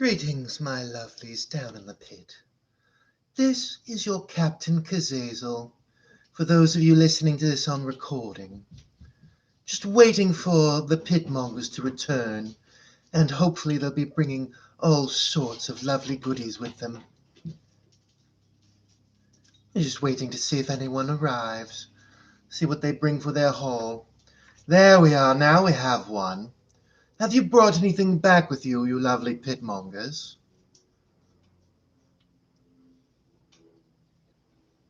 Greetings, my lovelies down in the pit. This is your Captain Kazazel, for those of you listening to this on recording. Just waiting for the pitmongers to return, and hopefully they'll be bringing all sorts of lovely goodies with them. I'm just waiting to see if anyone arrives, see what they bring for their haul. There we are, now we have one. Have you brought anything back with you, you lovely pitmongers?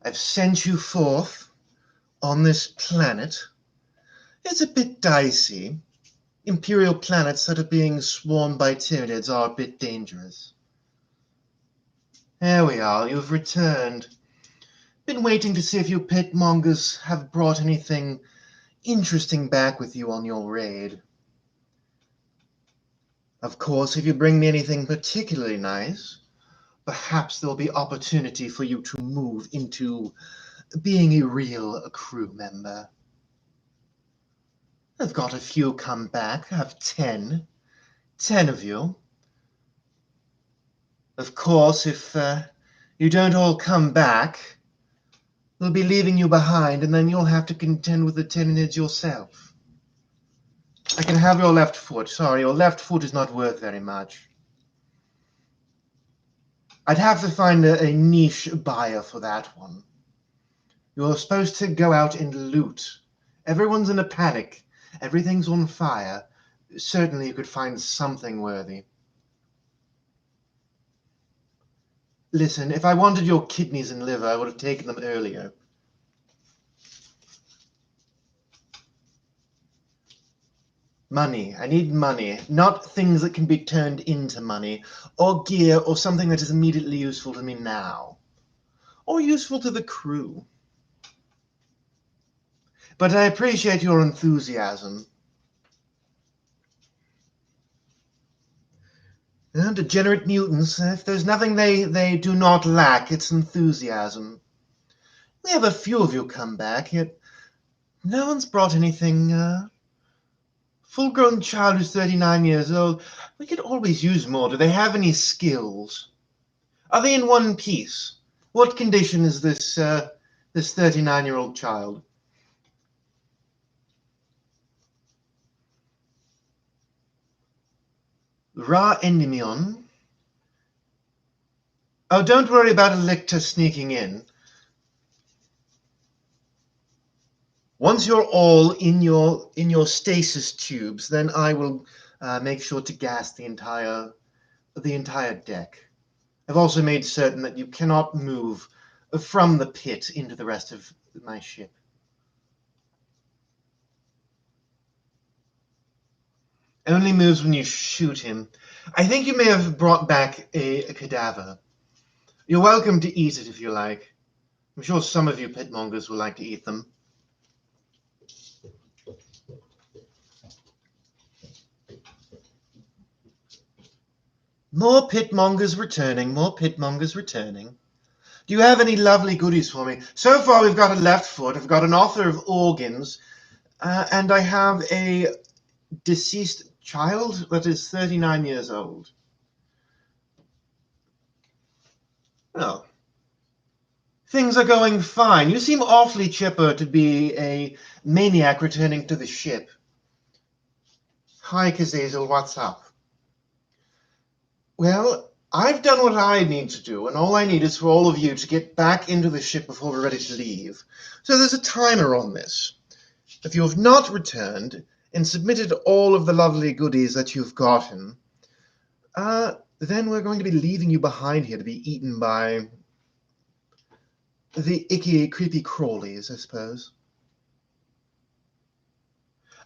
I've sent you forth on this planet. It's a bit dicey. Imperial planets that are being swarmed by Tyranids are a bit dangerous. There we are, you've returned. Been waiting to see if you pitmongers have brought anything interesting back with you on your raid. Of course, if you bring me anything particularly nice, perhaps there'll be opportunity for you to move into being a real crew member. I've got a few come back. I have 10 of you. Of course, if you don't all come back, they'll be leaving you behind, and then you'll have to contend with the Tyranids yourself. I can have your left foot. Sorry, your left foot is not worth very much. I'd have to find a niche buyer for that one. You're supposed to go out and loot. Everyone's in a panic. Everything's on fire. Certainly you could find something worthy. Listen, if I wanted your kidneys and liver, I would have taken them earlier. Money. I need money, not things that can be turned into money, or gear, or something that is immediately useful to me now, or useful to the crew. But I appreciate your enthusiasm. Degenerate mutants, if there's nothing they do not lack, it's enthusiasm. We have a few of you come back, yet no one's brought anything. Full-grown child who's 39 years old. We could always use more. Do they have any skills? Are they in one piece? What condition is this 39-year-old child? Ra Endymion. Oh, don't worry about Electa sneaking in. Once you're all in your stasis tubes, then I will make sure to gas the entire deck. I've also made certain that you cannot move from the pit into the rest of my ship. Only moves when you shoot him. I think you may have brought back a cadaver. You're welcome to eat it if you like. I'm sure some of you pitmongers will like to eat them. More pitmongers returning, more pitmongers returning. Do you have any lovely goodies for me? So far we've got a left foot, I've got an author of organs, and I have a deceased child that is 39 years old. Oh. Things are going fine. You seem awfully chipper to be a maniac returning to the ship. Hi, Kazazel, what's up? Well, I've done what I need to do, and all I need is for all of you to get back into the ship before we're ready to leave. So there's a timer on this. If you have not returned and submitted all of the lovely goodies that you've gotten, then we're going to be leaving you behind here to be eaten by the icky, creepy crawlies, I suppose.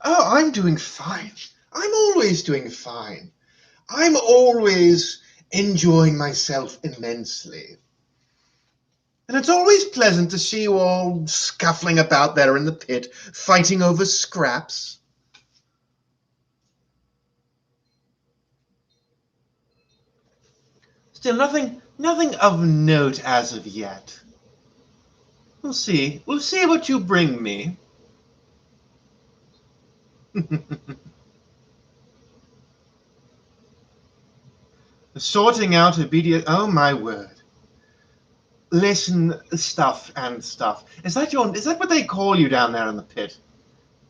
Oh, I'm doing fine. I'm always doing fine. I'm always enjoying myself immensely. And it's always pleasant to see you all scuffling about there in the pit, fighting over scraps. Still, nothing of note as of yet. We'll see. We'll see what you bring me. Sorting out obedient. Oh my word. Listen, stuff and stuff. Is that what they call you down there in the pit?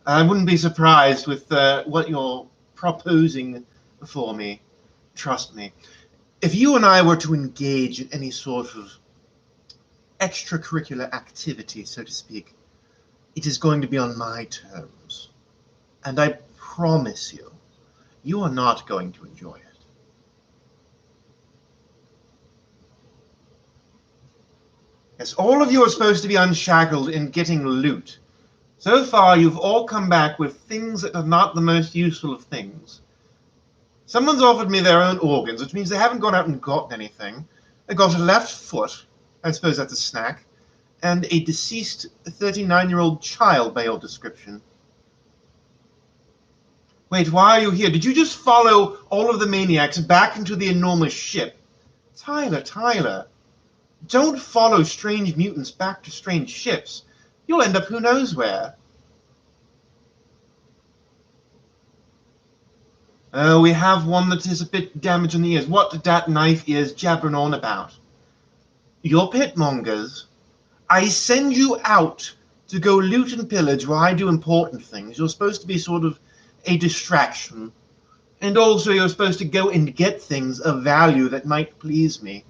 I wouldn't be surprised with what you're proposing for me. Trust me. If you and I were to engage in any sort of extracurricular activity, so to speak, it is going to be on my terms. And I promise you, you are not going to enjoy it. Yes, all of you are supposed to be unshackled in getting loot. So far, you've all come back with things that are not the most useful of things. Someone's offered me their own organs, which means they haven't gone out and gotten anything. They got a left foot, I suppose that's a snack, and a deceased 39-year-old child by your description. Wait, why are you here? Did you just follow all of the maniacs back into the enormous ship? Tyler, don't follow strange mutants back to strange ships. You'll end up who knows where. We have one that is a bit damaged in the ears. What that knife is jabbering on about? You're pit mongers. I send you out to go loot and pillage while I do important things. You're supposed to be sort of a distraction. And also you're supposed to go and get things of value that might please me.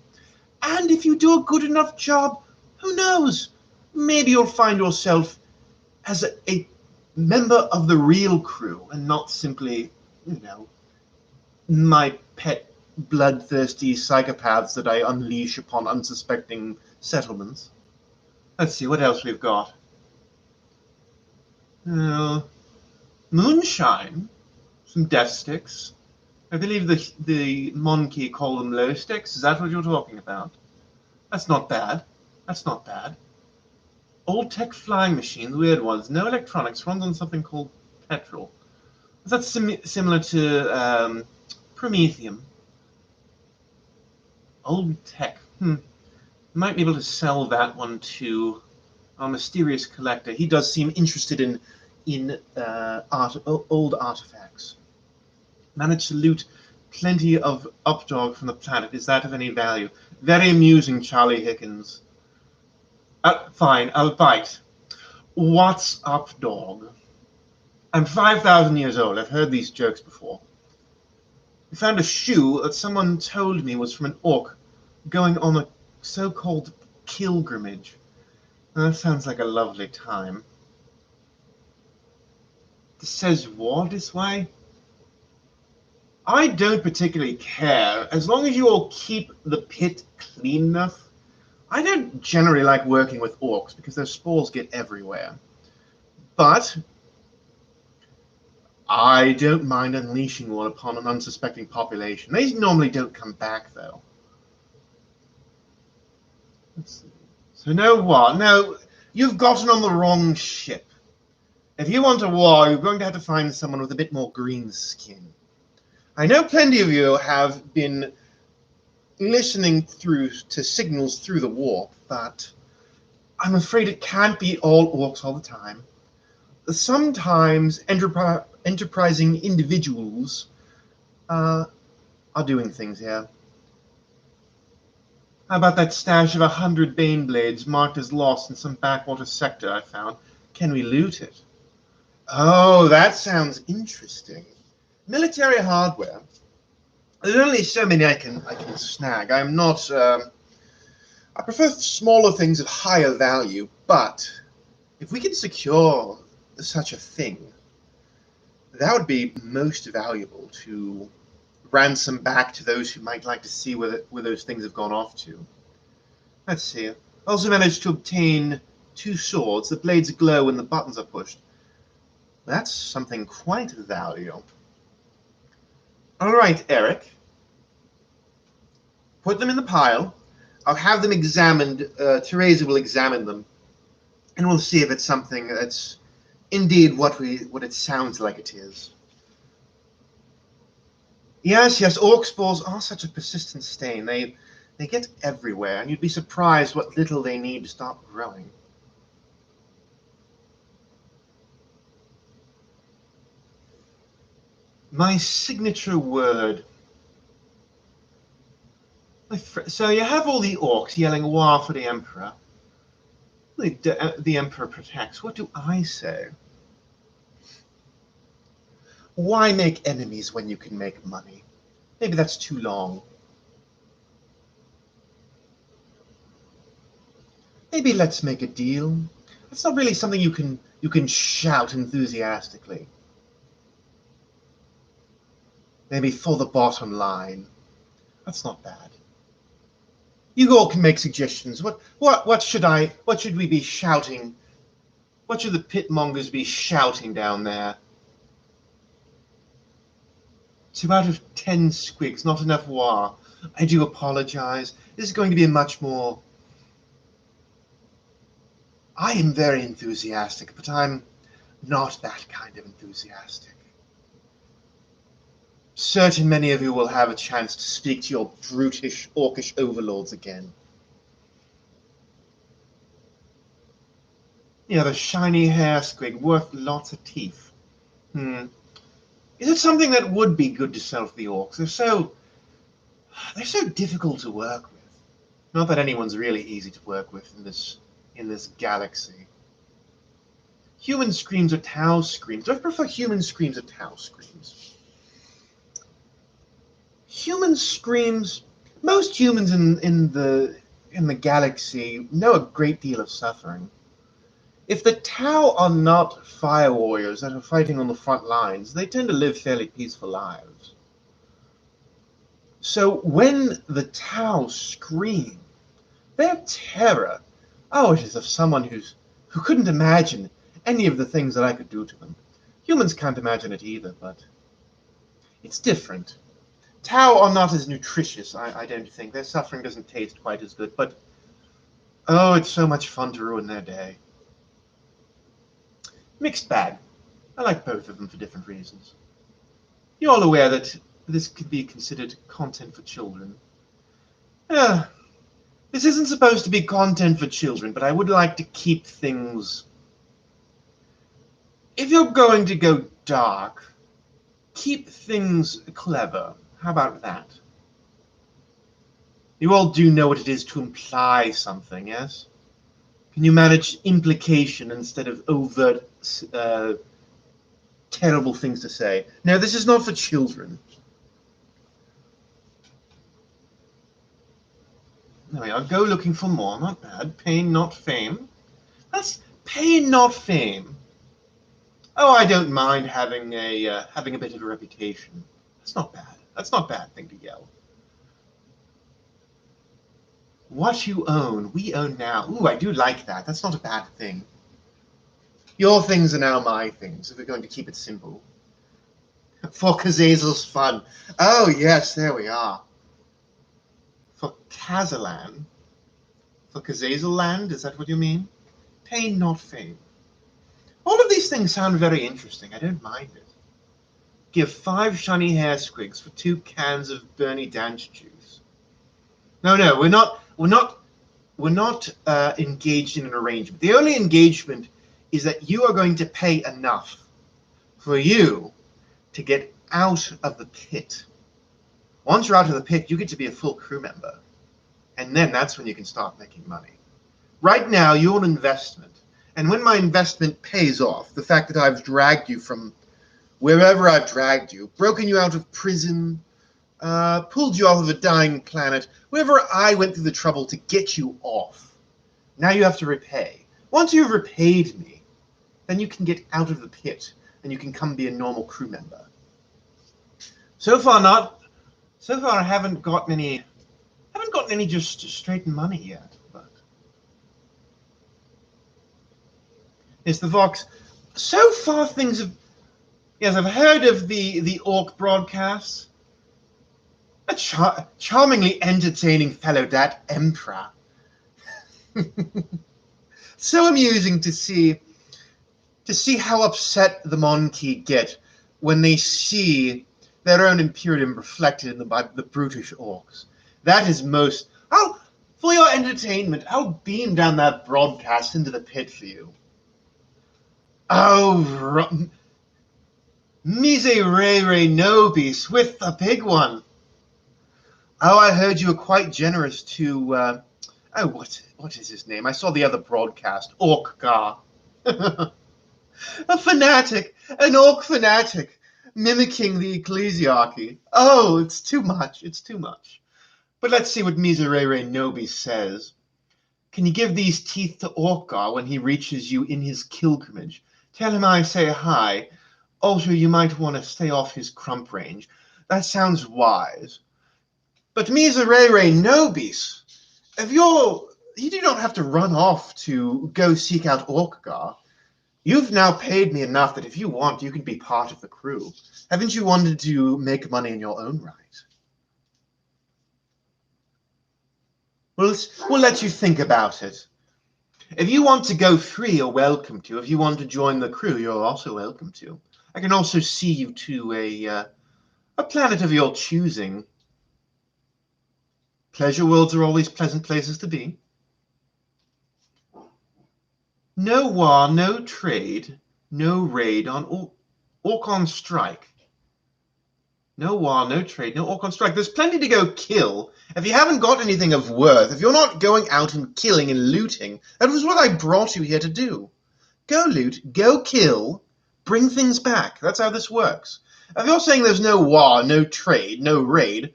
And if you do a good enough job, who knows? Maybe you'll find yourself as a member of the real crew and not simply, my pet bloodthirsty psychopaths that I unleash upon unsuspecting settlements. Let's see what else we've got. Moonshine, some death sticks. I believe the Monkey call them low sticks. Is that what you're talking about? That's not bad. Old tech flying machines, weird ones. No electronics, runs on something called petrol. Is that similar to Promethium? Old tech. Might be able to sell that one to our mysterious collector. He does seem interested in old artifacts. Managed to loot plenty of updog from the planet. Is that of any value? Very amusing, Charlie Hickens. Fine, I'll bite. What's up, dog? I'm 5,000 years old. I've heard these jokes before. We found a shoe that someone told me was from an orc going on a so-called pilgrimage. That sounds like a lovely time. This says war this way? I don't particularly care, as long as you all keep the pit clean enough. I don't generally like working with orcs because their spores get everywhere. But I don't mind unleashing one upon an unsuspecting population. They normally don't come back, though. Let's see. So no war. No, you've gotten on the wrong ship. If you want a war, you're going to have to find someone with a bit more green skin. I know plenty of you have been listening through to signals through the warp, but I'm afraid it can't be all orcs all the time. Sometimes enterprising individuals are doing things here. How about that stash of 100 Bane blades marked as lost in some backwater sector I found? Can we loot it? Oh, that sounds interesting. Military hardware. There's only so many I can snag. I'm not. I prefer smaller things of higher value, but if we can secure such a thing, that would be most valuable to ransom back to those who might like to see where those things have gone off to. Let's see. I also managed to obtain 2 swords. The blades glow when the buttons are pushed. That's something quite of value. All right, Eric. Put them in the pile. I'll have them examined. Teresa will examine them, and we'll see if it's something that's indeed what it sounds like it is. Yes, orc spores are such a persistent stain. They get everywhere, and you'd be surprised what little they need to start growing. My signature word. So you have all the orcs yelling war for the Emperor. The Emperor protects. What do I say? Why make enemies when you can make money? Maybe that's too long. Maybe let's make a deal. That's not really something you can shout enthusiastically. Maybe for the bottom line. That's not bad. You all can make suggestions. What should we be shouting? What should the pitmongers be shouting down there? 2 out of 10 squigs, not enough war. I do apologize. This is going to be a much more... I am very enthusiastic, but I'm not that kind of enthusiastic. Certain many of you will have a chance to speak to your brutish, orcish overlords again. Yeah, the shiny hair squig, worth lots of teeth. Is it something that would be good to sell for the orcs? They're so difficult to work with. Not that anyone's really easy to work with in this galaxy. Human screams or Tau screams. Do I prefer human screams or Tau screams? Human screams. Most humans in the galaxy know a great deal of suffering. If the Tau are not fire warriors that are fighting on the front lines, they tend to live fairly peaceful lives. So when the Tau scream, their terror, it is of someone who couldn't imagine any of the things that I could do to them. Humans can't imagine it either, but it's different. Tau are not as nutritious, I don't think. Their suffering doesn't taste quite as good, but it's so much fun to ruin their day. Mixed bag. I like both of them for different reasons. You're all aware that this could be considered content for children. This isn't supposed to be content for children, but I would like to keep things... If you're going to go dark, keep things clever. How about that? You all do know what it is to imply something, yes? Can you manage implication instead of overt, terrible things to say? No, this is not for children. There we are. Go looking for more. Not bad. Pain, not fame. That's pain, not fame. Oh, I don't mind having a bit of a reputation. That's not bad. That's not a bad thing to yell. What you own, we own now. Ooh, I do like that. That's not a bad thing. Your things are now my things, if we're going to keep it simple. For Kazazel's fun. Oh, yes, there we are. For Kazazel. For Kazazel land, is that what you mean? Pain, not fame. All of these things sound very interesting. I don't mind it. Give 5 shiny hair squigs for 2 cans of Bernie dance juice. No, we're not engaged in an arrangement. The only engagement is that you are going to pay enough for you to get out of the pit. Once you're out of the pit, you get to be a full crew member. And then that's when you can start making money. Right now, you're an investment. And when my investment pays off, the fact that I've dragged you from wherever I've dragged you, broken you out of prison, pulled you off of a dying planet, wherever I went through the trouble to get you off, now you have to repay. Once you've repaid me, then you can get out of the pit and you can come be a normal crew member. So far I haven't gotten any just straight money yet, but it's the Vox. So far things have... Yes, I've heard of the Orc broadcasts. A charmingly entertaining fellow, that Emperor. So amusing to see how upset the Monkey get when they see their own Imperium reflected in the brutish orcs. That is most... for your entertainment, I'll beam down that broadcast into the pit for you. Oh, Miserere nobis with the big one. Oh, I heard you were quite generous to, oh, what is his name? I saw the other broadcast. Orkgar. A fanatic! An orc fanatic! Mimicking the ecclesiarchy. Oh, it's too much. It's too much. But let's see what Miserere Nobis says. Can you give these teeth to Orkgar when he reaches you in his pilgrimage? Tell him I say hi. Also, you might want to stay off his crump range. That sounds wise. But Miserere Nobis, if you do not have to run off to go seek out Orkgar. You've now paid me enough that if you want, you can be part of the crew. Haven't you wanted to make money in your own right? We'll let you think about it. If you want to go free, you're welcome to. If you want to join the crew, you're also welcome to. I can also see you to a planet of your choosing. Pleasure worlds are always pleasant places to be. No war, no trade, no raid on Orc on strike. No war, no trade, no orc on strike. There's plenty to go kill. If you haven't got anything of worth, if you're not going out and killing and looting, that was what I brought you here to do. Go loot, go kill, bring things back. That's how this works. If you're saying there's no war, no trade, no raid,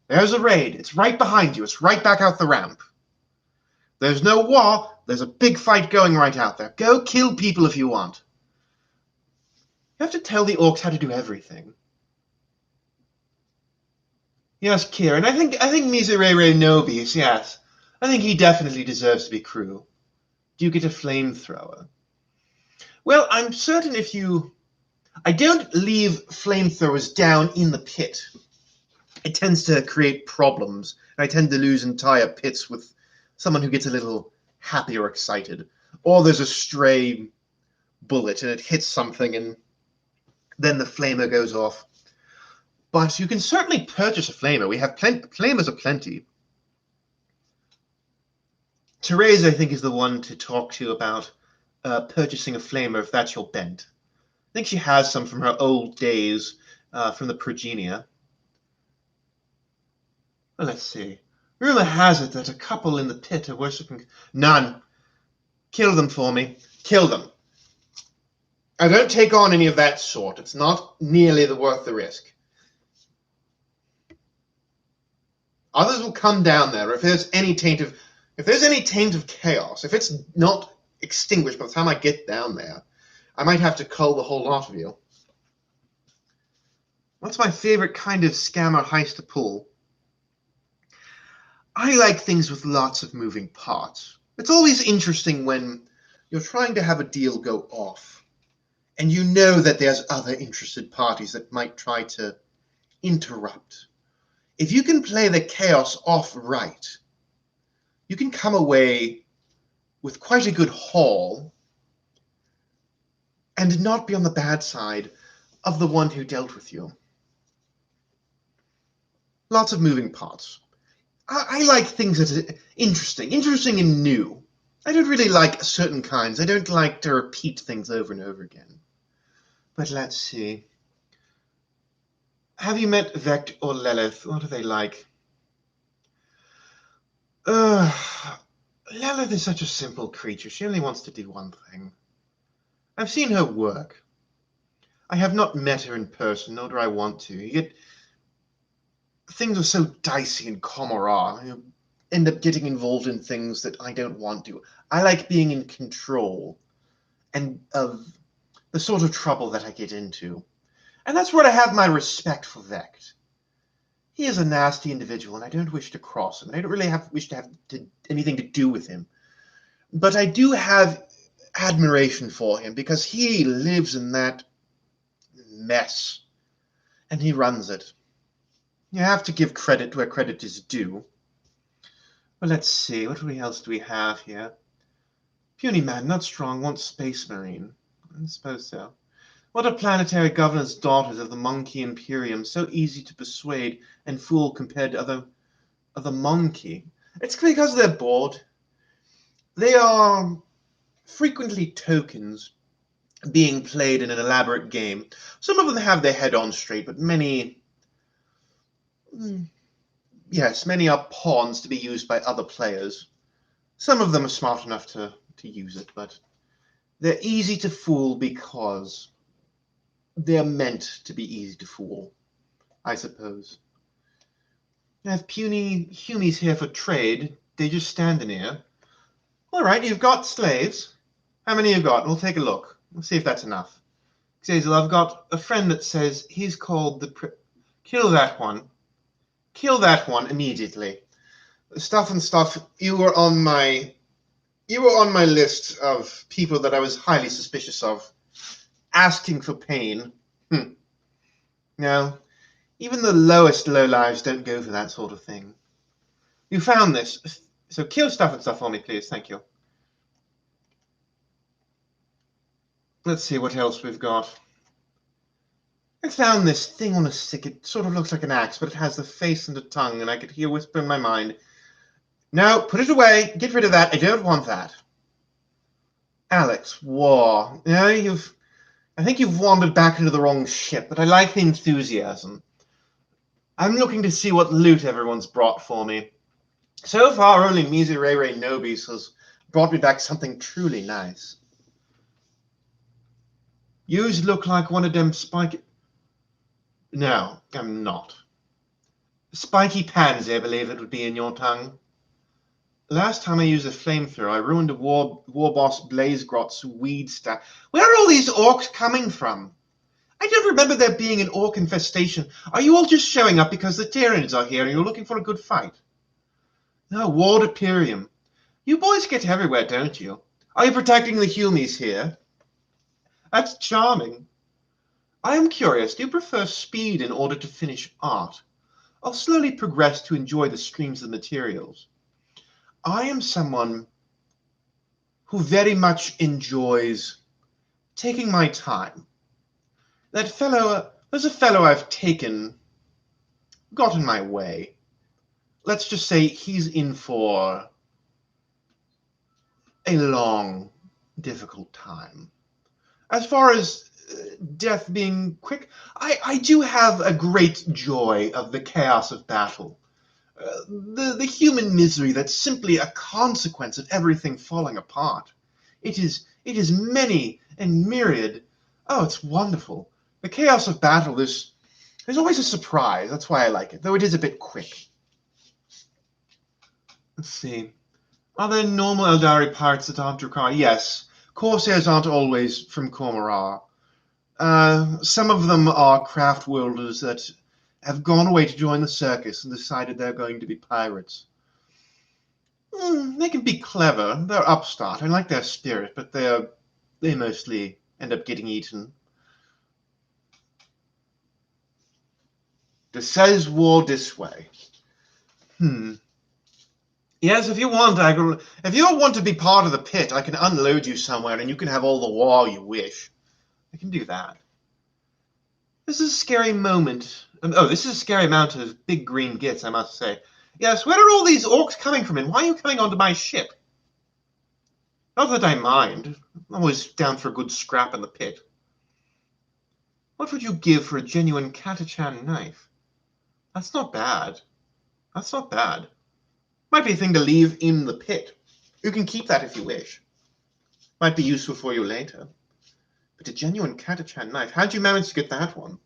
there's a raid. It's right behind you. It's right back out the ramp. There's no war. There's a big fight going right out there. Go kill people if you want. You have to tell the orcs how to do everything. Yes, Kieran. I think Miserere Nobis, yes. I think he definitely deserves to be crew. Do you get a flamethrower? Well, I'm certain if you... I don't leave flamethrowers down in the pit. It tends to create problems. I tend to lose entire pits with someone who gets a little happy or excited. Or there's a stray bullet and it hits something and then the flamer goes off. But you can certainly purchase a flamer. We have flamers aplenty. Therese, I think, is the one to talk to about purchasing a flamer if that's your bent. I think she has some from her old days from the Progenia. Well, let's see. Rumor has it that a couple in the pit are worshipping... None. Kill them for me. Kill them. I don't take on any of that sort. It's not nearly worth the risk. Others will come down there if there's any taint of chaos, if it's not extinguished by the time I get down there, I might have to cull the whole lot of you. What's my favorite kind of scam or heist to pull? I like things with lots of moving parts. It's always interesting when you're trying to have a deal go off, and you know that there's other interested parties that might try to interrupt. If you can play the chaos off right, you can come away with quite a good haul and not be on the bad side of the one who dealt with you. Lots of moving parts. I like things that are interesting and new. I don't really like certain kinds. I don't like to repeat things over and over again. But let's see. Have you met Vect or Lilith? What are they like? Lilith is such a simple creature. She only wants to do one thing. I've seen her work. I have not met her in person, nor do I want to. Yet things are so dicey in Comorra. I end up getting involved in things that I don't want to. I like being in control and of the sort of trouble that I get into. And that's where I have my respect for Vect. He is a nasty individual, and I don't wish to cross him. I don't really wish to have anything to do with him. But I do have admiration for him because he lives in that mess, and he runs it. You have to give credit where credit is due. Well, let's see. What else do we have here? Puny man, not strong, wants space marine. I suppose so. What are planetary governors' daughters of the monkey imperium, so easy to persuade and fool compared to other monkey? It's because they're bored. They are frequently tokens being played in an elaborate game. Some of them have their head on straight, but many Yes, many are pawns to be used by other players. Some of them are smart enough to use it, but they're easy to fool because they're meant to be easy to fool, I suppose. I have puny humies here for trade. They just standing here. All right, you've got slaves. How many you got? We'll take a look. We'll see if that's enough. Kazazel, I've got a friend that says he's called the... Kill that one. Kill that one immediately. Stuff and stuff. You were on my list of people that I was highly suspicious of. Asking for pain. No, even the lowest lowlives don't go for that sort of thing. You found this, so kill stuff and stuff for me, please. Thank you. Let's see what else we've got. I found this thing on a stick. It sort of looks like an axe, but it has the face and a tongue, and I could hear whisper in my mind, "No, put it away. Get rid of that. I don't want that." Alex, war. I think you've wandered back into the wrong ship, but I like the enthusiasm. I'm looking to see what loot everyone's brought for me. So far, only Miserere Nobis has brought me back something truly nice. Yous look like one of them spiky... No, I'm not. Spiky pansy, I believe it would be in your tongue. Last time I used a flamethrower, I ruined a war boss Blazegrot's weed stack. Where are all these orcs coming from? I don't remember there being an orc infestation. Are you all just showing up because the Tyranids are here and you're looking for a good fight? No, Ward Imperium. You boys get everywhere, don't you? Are you protecting the humies here? That's charming. I am curious, do you prefer speed in order to finish art? I'll slowly progress to enjoy the streams of materials. I am someone who very much enjoys taking my time. There's a fellow I've got in my way. Let's just say he's in for a long, difficult time. As far as death being quick, I do have a great joy of the chaos of battle. The human misery that's simply a consequence of everything falling apart. It is many and myriad. Oh, it's wonderful. The chaos of battle, there's always a surprise. That's why I like it, though it is a bit quick. Let's see. Are there normal Eldari pirates that aren't Drukhari? Yes. Corsairs aren't always from Cormorra. Some of them are craft worlders that have gone away to join the circus and decided they're going to be pirates. They can be clever. They're upstart. I like their spirit, but they mostly end up getting eaten. This says war this way. Yes, if you want to be part of the pit, I can unload you somewhere and you can have all the war you wish. I can do that. This is a scary moment. This is a scary amount of big green gits, I must say. Yes, where are all these orcs coming from and why are you coming onto my ship? Not that I mind. I'm always down for a good scrap in the pit. What would you give for a genuine Katachan knife? That's not bad. That's not bad. Might be a thing to leave in the pit. You can keep that if you wish. Might be useful for you later. But a genuine Katachan knife, how'd you manage to get that one?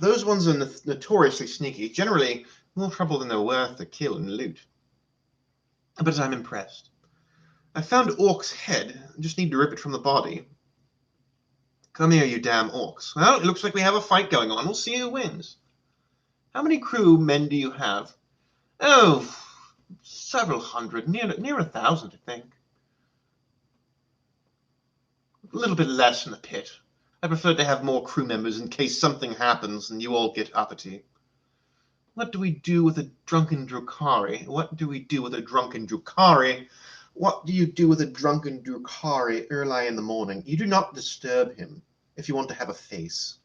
Those ones are notoriously sneaky. Generally, more trouble than they're worth to kill and loot. But I'm impressed. I found Orc's head. I just need to rip it from the body. Come here, you damn orcs. Well, it looks like we have a fight going on. We'll see who wins. How many crew men do you have? Oh, several hundred. Near 1,000, I think. A little bit less in the pit. I prefer to have more crew members in case something happens and you all get uppity. What do we do with a drunken Drukhari? What do we do with a drunken Drukhari? What do you do with a drunken Drukhari early in the morning? You do not disturb him if you want to have a face.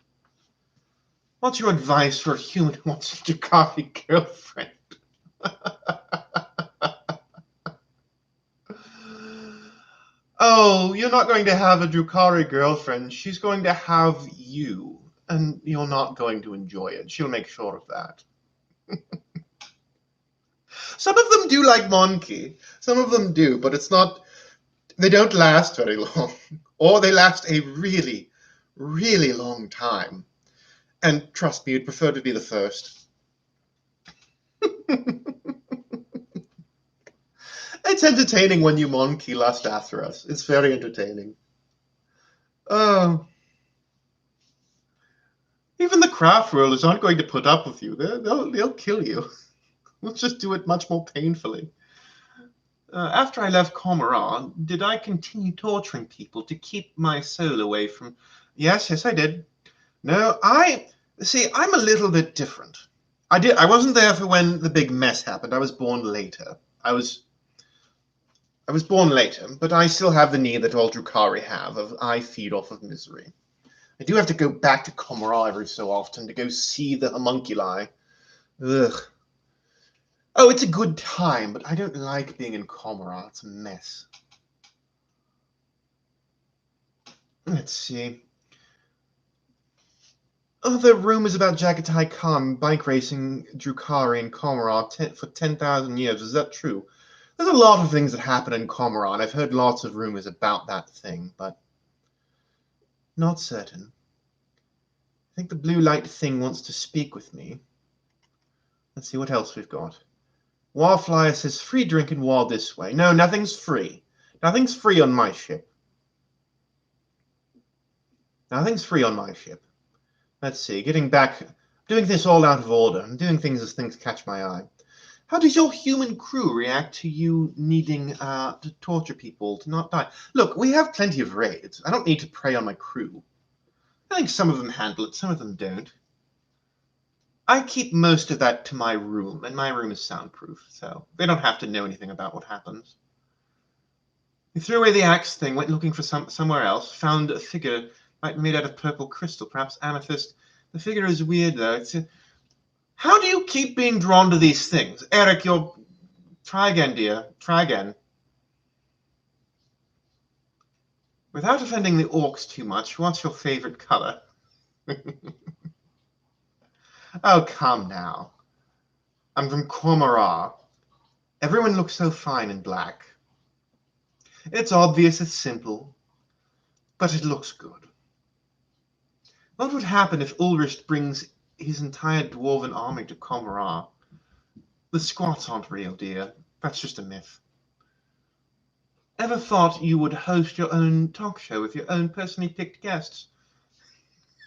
What's your advice for a human who wants a Drukhari girlfriend? Oh, you're not going to have a Drukhari girlfriend. She's going to have you, and you're not going to enjoy it. She'll make sure of that. Some of them do like Monkey. Some of them do, but it's not. They don't last very long, or they last a really, really long time. And trust me, you'd prefer to be the first. It's entertaining when you Monkey lust after us. It's very entertaining. Oh. Even the craft worlders aren't going to put up with you. They'll kill you. We'll just do it much more painfully. After I left Cormoran, did I continue torturing people to keep my soul away from... Yes, I did. No, see, I'm a little bit different. I wasn't there for when the big mess happened. I was born later. I was born later, but I still have the need that all Drukhari have of I feed off of misery. I do have to go back to Cormoran every so often to go see the homunculi. Ugh. Oh, it's a good time, but I don't like being in Cormoran. It's a mess. Let's see. Oh, the rumors about Jagatai Khan bike racing Drukhari in Cormoran for 10,000 years. Is that true? There's a lot of things that happen in Cormoran. I've heard lots of rumors about that thing, but not certain. I think the blue light thing wants to speak with me. Let's see what else we've got. Warflyer says, free drink in war this way. No, nothing's free. Nothing's free on my ship. Nothing's free on my ship. Let's see, getting back, doing this all out of order. I'm doing things as things catch my eye. How does your human crew react to you needing to torture people to not die? Look, we have plenty of raids. I don't need to prey on my crew. I think some of them handle it, some of them don't. I keep most of that to my room, and my room is soundproof, so they don't have to know anything about what happens. We threw away the axe thing, went looking for somewhere else, found a figure made out of purple crystal, perhaps amethyst. The figure is weird, though. How do you keep being drawn to these things? Eric, try again, dear. Try again. Without offending the orcs too much, what's your favorite color? Oh, come now. I'm from Cormoran. Everyone looks so fine in black. It's obvious, it's simple, but it looks good. What would happen if Ulrich brings his entire dwarven army to Cormoran? The squats aren't real, dear. That's just a myth. Ever thought you would host your own talk show with your own personally picked guests?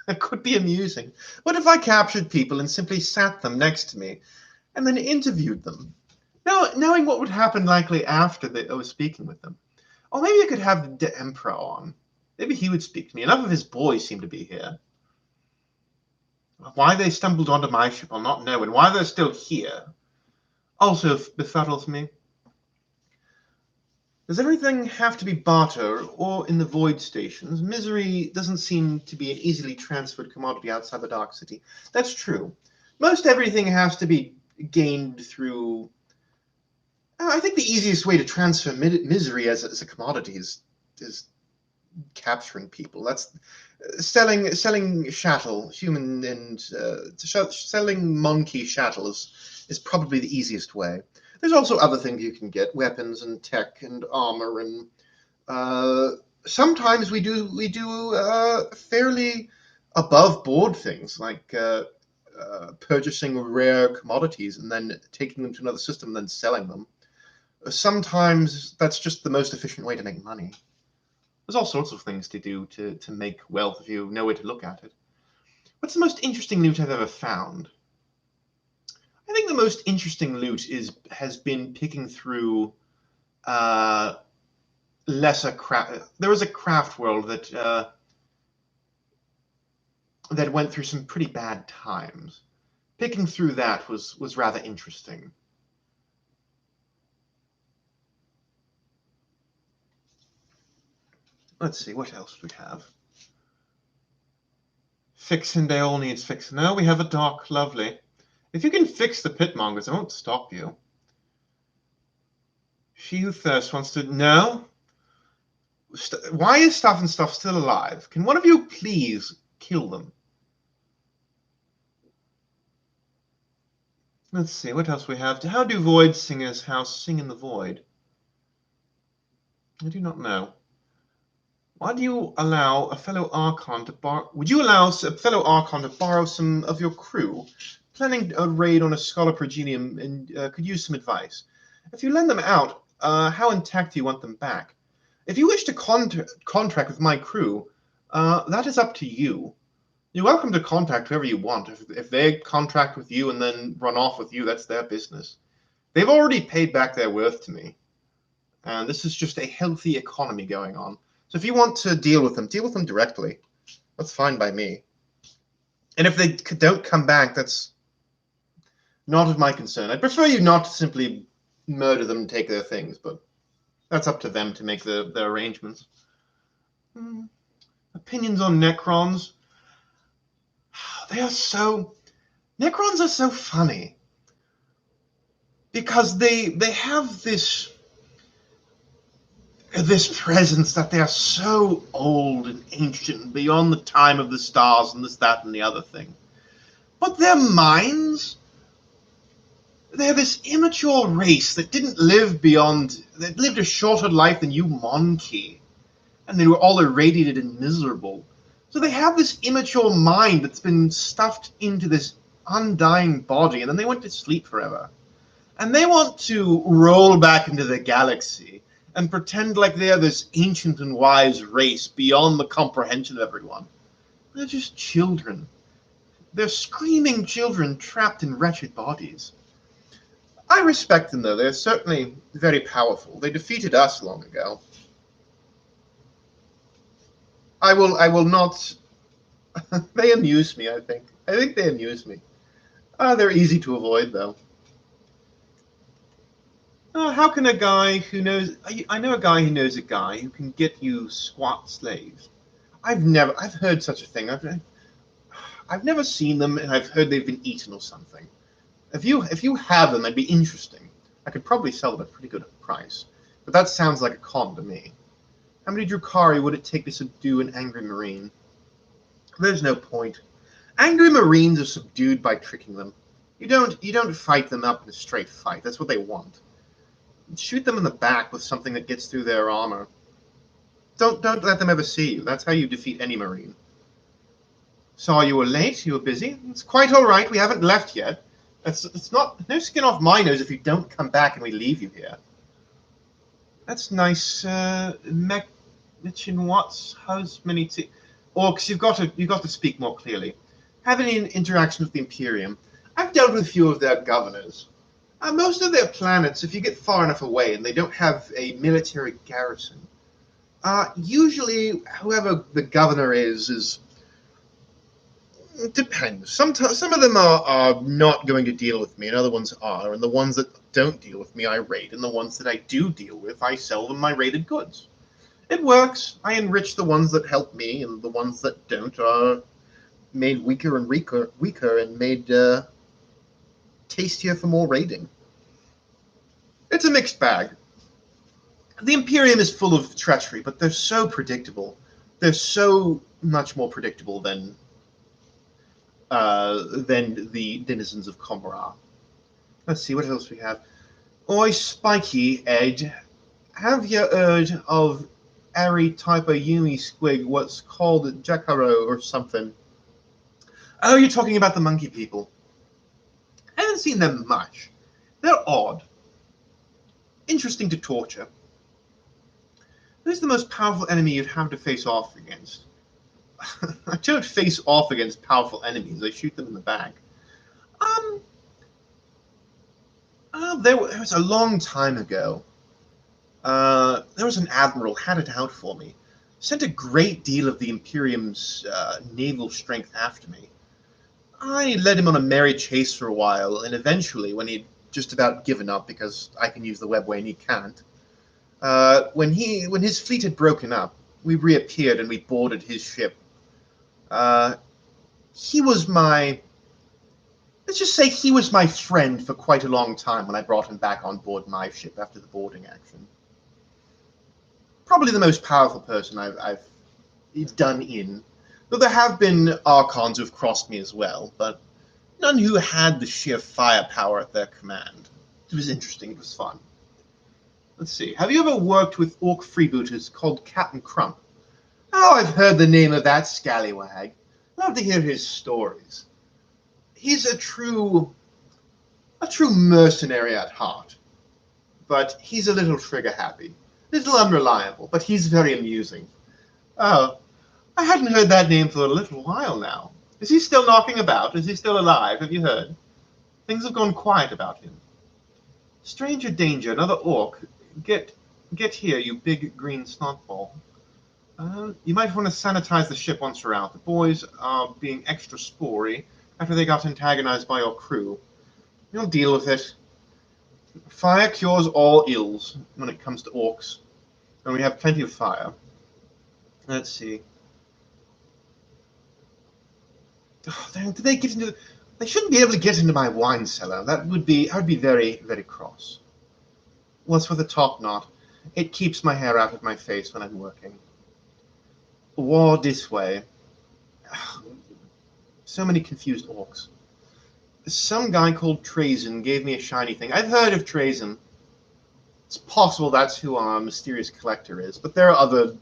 That could be amusing. What if I captured people and simply sat them next to me and then interviewed them? Now, knowing what would happen likely after I was speaking with them. Or maybe I could have the Emperor on. Maybe he would speak to me. Enough of his boys seem to be here. Why they stumbled onto my ship, I'll not know, and why they're still here also befuddles me. Does everything have to be barter or in the void stations? Misery doesn't seem to be an easily transferred commodity outside the Dark City. That's true. Most everything has to be gained through... I think the easiest way to transfer misery as a commodity is capturing people. That's selling chattel, human and selling monkey chattels is probably the easiest way. There's also other things you can get, weapons and tech and armor, and sometimes we do fairly above board things like purchasing rare commodities and then taking them to another system and then selling them. Sometimes that's just the most efficient way to make money. There's all sorts of things to do to make wealth if you know where to look at it. What's the most interesting loot I've ever found? I think the most interesting loot has been picking through lesser craft. There was a craft world that went through some pretty bad times. Picking through that was rather interesting. Let's see, what else do we have? Fixing, they all needs fixing. No, we have a dock, lovely. If you can fix the pitmongers, I won't stop you. She who thirsts wants to... No? Why is Stuff and Stuff still alive? Can one of you please kill them? Let's see, what else we have? How do void singers house sing in the void? I do not know. Why do you allow a fellow Archon to borrow... Would you allow a fellow Archon to borrow some of your crew? Planning a raid on a Scholar Progenium and could use some advice. If you lend them out, how intact do you want them back? If you wish to contract with my crew, that is up to you. You're welcome to contact whoever you want. If they contract with you and then run off with you, that's their business. They've already paid back their worth to me. And this is just a healthy economy going on. So if you want to deal with them directly. That's fine by me. And if they don't come back, that's not of my concern. I'd prefer you not to simply murder them and take their things, but that's up to them to make their arrangements. Opinions on Necrons? Necrons are so funny. Because they have this presence that they are so old and ancient and beyond the time of the stars and this, that, and the other thing. But their minds, they're this immature race that didn't live that lived a shorter life than you Monkey. And they were all irradiated and miserable. So they have this immature mind that's been stuffed into this undying body, and then they went to sleep forever. And they want to roll back into the galaxy and pretend like they're this ancient and wise race beyond the comprehension of everyone. They're just children. They're screaming children trapped in wretched bodies. I respect them, though. They're certainly very powerful. They defeated us long ago. I will not... They amuse me, I think. I think they amuse me. They're easy to avoid, though. How can a guy who knows... I know a guy who knows a guy who can get you squat slaves. I've heard such a thing. I've never seen them, and I've heard they've been eaten or something. If you have them, that'd be interesting. I could probably sell them at a pretty good price. But that sounds like a con to me. How many Drukhari would it take to subdue an angry Marine? There's no point. Angry Marines are subdued by tricking them. You don't fight them up in a straight fight. That's what they want. Shoot them in the back with something that gets through their armor. Don't let them ever see you. That's how you defeat any Marine. Saw you were late. You were busy. It's quite all right. We haven't left yet. It's not no skin off my nose if you don't come back and we leave you here. That's nice. Mitchin Watts. How's many? Orcs, you've got to speak more clearly. Have any interaction with the Imperium? I've dealt with a few of their governors. Most of their planets, if you get far enough away and they don't have a military garrison, usually whoever the governor is it depends. Some of them are not going to deal with me, and other ones are. And the ones that don't deal with me, I raid. And the ones that I do deal with, I sell them my raided goods. It works. I enrich the ones that help me, and the ones that don't are made weaker and weaker and made tastier for more raiding. It's a mixed bag. The Imperium is full of treachery, but they're so predictable. They're so much more predictable than the denizens of Komara. Let's see, what else we have? Oi, Spiky, Ed. Have you heard of Ari type of Yumi squig, what's called Jakaro or something? Oh, you're talking about the monkey people. I haven't seen them much. They're odd. Interesting to torture. Who's the most powerful enemy you'd have to face off against? I don't face off against powerful enemies. I shoot them in the back. There was a long time ago. There was an admiral, had it out for me. Sent a great deal of the Imperium's naval strength after me. I led him on a merry chase for a while, and eventually, when he'd just about given up because I can use the webway and he can't, when his fleet had broken up, we reappeared and we boarded his ship. He was my... Let's just say he was my friend for quite a long time when I brought him back on board my ship after the boarding action. Probably the most powerful person I've done in. Though there have been Archons who've crossed me as well, but None who had the sheer firepower at their command. It was interesting. It was fun. Let's see. Have you ever worked with orc freebooters called Captain Crump? Oh, I've heard the name of that scallywag. Love to hear his stories. He's a true mercenary at heart, but he's a little trigger happy, a little unreliable, but he's very amusing. Oh, I hadn't heard that name for a little while now. Is he still knocking about? Is he still alive? Have you heard? Things have gone quiet about him. Stranger danger, another orc. Get here, you big green snotball. You might want to sanitize the ship once you're out. The boys are being extra spory after they got antagonized by your crew. You'll deal with it. Fire cures all ills when it comes to orcs, and we have plenty of fire. Let's see. Oh, did they get into? They shouldn't be able to get into my wine cellar. I'd be very, very cross. What's with the top knot? It keeps my hair out of my face when I'm working. War this way. So many confused orcs. Some guy called Trazen gave me a shiny thing. I've heard of Trazen. It's possible that's who our mysterious collector is, but there are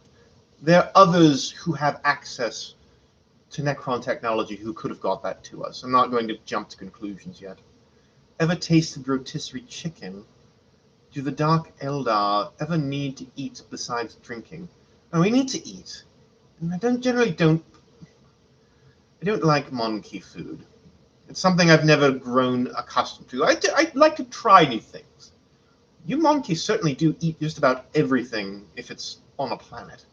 others who have access to Necron technology who could have got that to us. I'm not going to jump to conclusions yet. Ever tasted rotisserie chicken? Do the Dark Eldar ever need to eat besides drinking? Oh, we need to eat. And I don't like monkey food. It's something I've never grown accustomed to. I like to try new things. You monkeys certainly do eat just about everything if it's on a planet.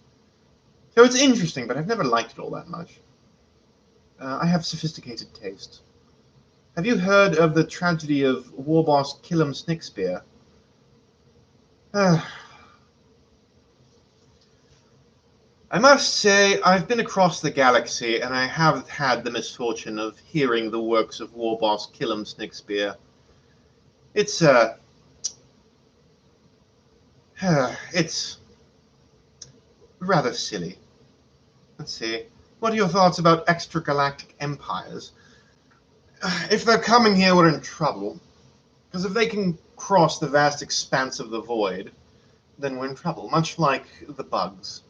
So it's interesting, but I've never liked it all that much. I have sophisticated taste. Have you heard of the tragedy of war boss Killam Snickspear? I must say, I've been across the galaxy, and I have had the misfortune of hearing the works of war boss Killam Snickspear. It's rather silly. Let's see. What are your thoughts about extragalactic empires? If they're coming here, we're in trouble. Because if they can cross the vast expanse of the void, then we're in trouble, much like the bugs.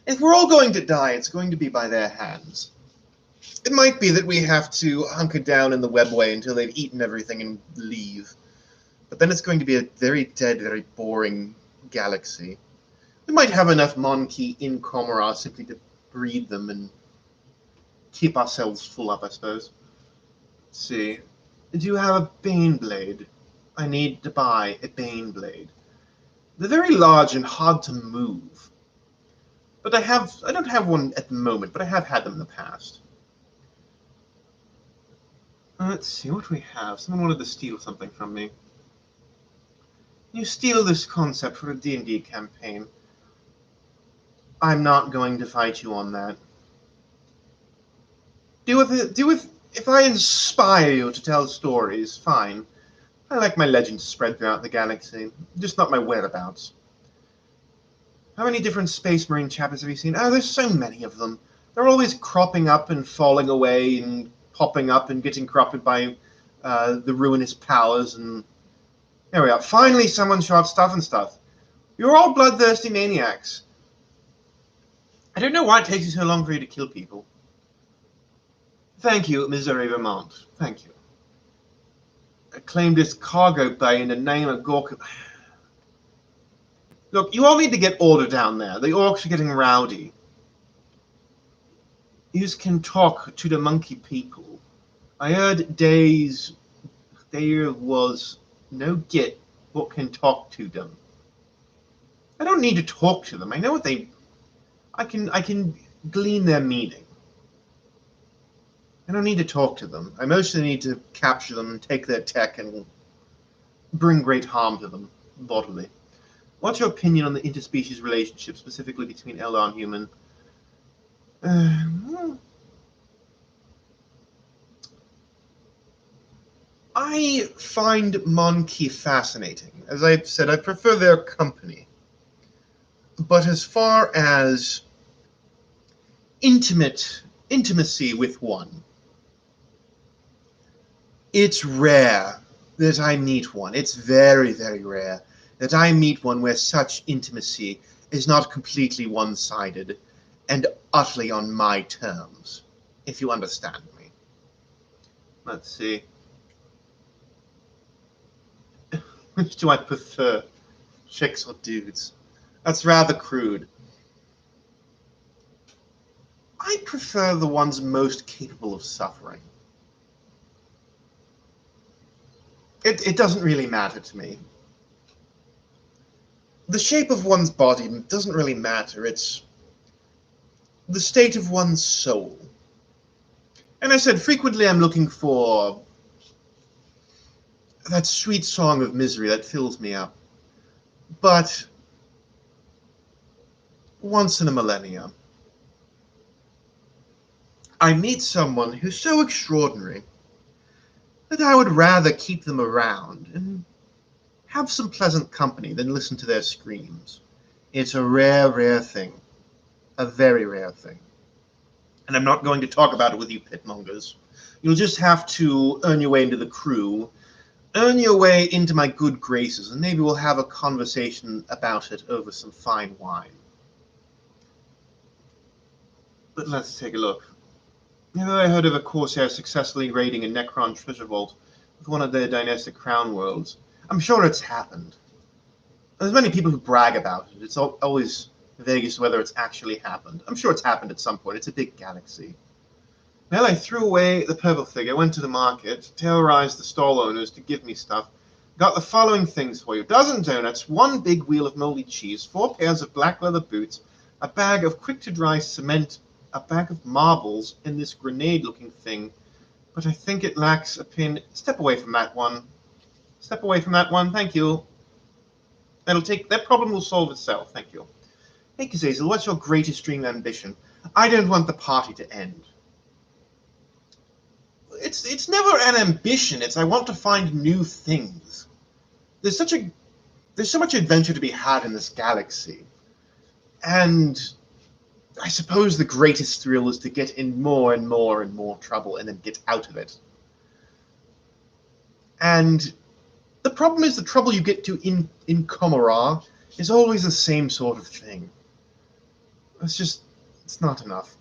If we're all going to die, it's going to be by their hands. It might be that we have to hunker down in the webway until they've eaten everything and leave. But then it's going to be a very dead, very boring galaxy. We might have enough Monkey in Comora simply to breed them and keep ourselves full up, I suppose. Let's see. Do you have a Baneblade? I need to buy a Baneblade. They're very large and hard to move. But I don't have one at the moment, but I have had them in the past. Let's see, what do we have? Someone wanted to steal something from me. You steal this concept for a D&D campaign. I'm not going to fight you on that. If I inspire you to tell stories, fine. I like my legends spread throughout the galaxy, just not my whereabouts. How many different Space Marine chapters have you seen? Oh, there's so many of them. They're always cropping up and falling away and popping up and getting corrupted by the ruinous powers. And there we are. Finally, someone shot Stuff and Stuff. You're all bloodthirsty maniacs. I don't know why it takes you so long for you to kill people. Thank you, Missouri, Vermont. Thank you. I claimed this cargo bay in the name of Gorka. Look, you all need to get order down there. The orcs are getting rowdy. You can talk to the monkey people. I heard there was no git what can talk to them. I don't need to talk to them. I know what I can glean their meaning. I don't need to talk to them. I mostly need to capture them and take their tech and bring great harm to them, bodily. What's your opinion on the interspecies relationship, specifically between Eldar and human? I find Monkey fascinating. As I've said, I prefer their company. But as far as intimacy with one, It's rare that I meet one. It's very, very rare that I meet one where such intimacy is not completely one-sided and utterly on my terms, if you understand me. Let's see. Which do I prefer, chicks or dudes? That's rather crude. I prefer the ones most capable of suffering. It doesn't really matter to me. The shape of one's body doesn't really matter. It's the state of one's soul. And I said, frequently I'm looking for that sweet song of misery that fills me up. But once in a millennia, I meet someone who's so extraordinary that I would rather keep them around and have some pleasant company than listen to their screams. It's a rare, rare thing. A very rare thing. And I'm not going to talk about it with you pitmongers. You'll just have to earn your way into the crew, earn your way into my good graces, and maybe we'll have a conversation about it over some fine wine. But let's take a look. Have I heard of a Corsair successfully raiding a Necron treasure vault with one of their dynastic crown worlds? I'm sure it's happened. There's many people who brag about it. It's always vague as to whether it's actually happened. I'm sure it's happened at some point. It's a big galaxy. Well, I threw away the purple figure, went to the market, terrorized the stall owners to give me stuff, got the following things for you. 12 donuts, 1 big wheel of moldy cheese, 4 pairs of black leather boots, a bag of quick-to-dry cement, a bag of marbles, and this grenade-looking thing. But I think it lacks a pin. Step away from that one. Step away from that one. Thank you. That problem will solve itself. Thank you. Hey, Kazazel, what's your greatest dream and ambition? I don't want the party to end. It's never an ambition. It's I want to find new things. There's so much adventure to be had in this galaxy, and I suppose the greatest thrill is to get in more and more and more trouble and then get out of it. And the problem is the trouble you get to in Komara is always the same sort of thing. It's not enough.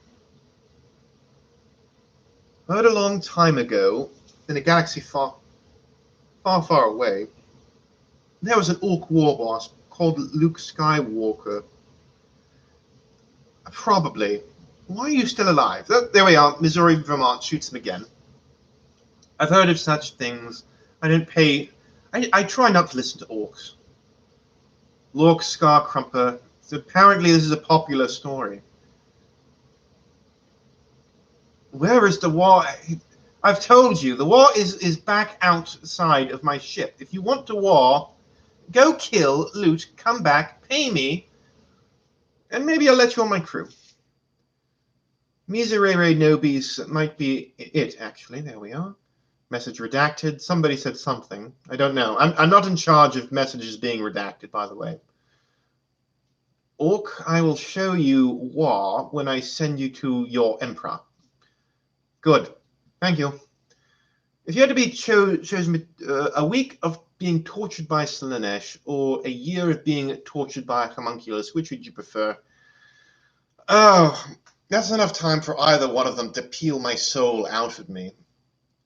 I heard a long time ago, in a galaxy far, far, far away, there was an Orc war boss called Luke Skywalker. Probably. Why are you still alive? Oh, there we are. Missouri, Vermont shoots him again. I've heard of such things. I don't pay... I try not to listen to orcs. Lork Scarcrumper. So apparently this is a popular story. Where is the war? I've told you, the war is back outside of my ship. If you want to war, go kill, loot, come back, pay me, and maybe I'll let you on my crew. Miserere nobis might be it, actually. There we are. Message redacted. Somebody said something. I don't know. I'm not in charge of messages being redacted, by the way. Orc, I will show you war when I send you to your emperor. Good. Thank you. If you had to be chosen a week of being tortured by Slaanesh or a year of being tortured by a homunculus, which would you prefer? Oh, that's enough time for either one of them to peel my soul out of me.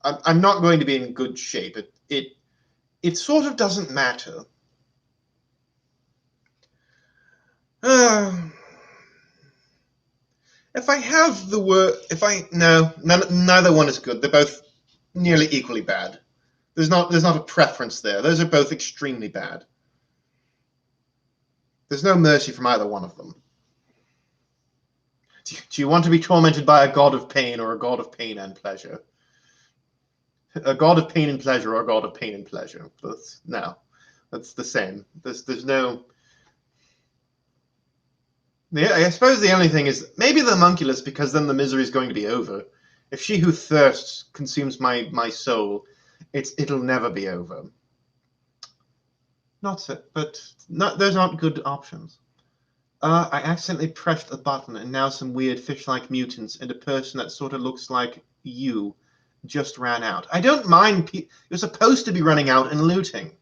I'm not going to be in good shape. It sort of doesn't matter. If I have the word, neither one is good. They're both nearly equally bad. There's not a preference there. Those are both extremely bad. There's no mercy from either one of them. Do you want to be tormented by a god of pain or a god of pain and pleasure? A god of pain and pleasure or a god of pain and pleasure? That's the same. There's no... Yeah, I suppose the only thing is maybe the homunculus, because then the misery is going to be over. If she who thirsts consumes my soul, it'll never be over. Those aren't good options. I accidentally pressed a button, and now some weird fish-like mutants and a person that sort of looks like you just ran out. I don't mind. You're supposed to be running out and looting.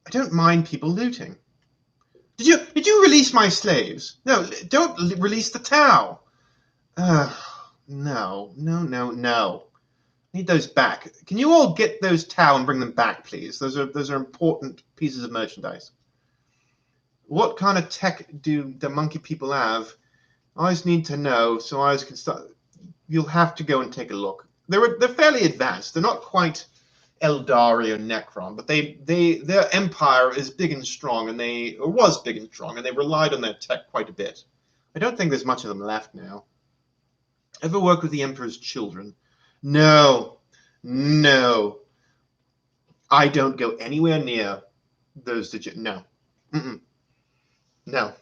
I don't mind people looting. Did you release my slaves? No, don't release the Tau. No. Need those back. Can you all get those Tau and bring them back, please? Those are important pieces of merchandise. What kind of tech do the monkey people have? I just need to know so I can start. You'll have to go and take a look. They're fairly advanced. They're not quite Eldari or Necron, but their empire is big and strong, was big and strong, and they relied on their tech quite a bit. I don't think there's much of them left now. Ever work with the Emperor's children? No. I don't go anywhere near those No. No.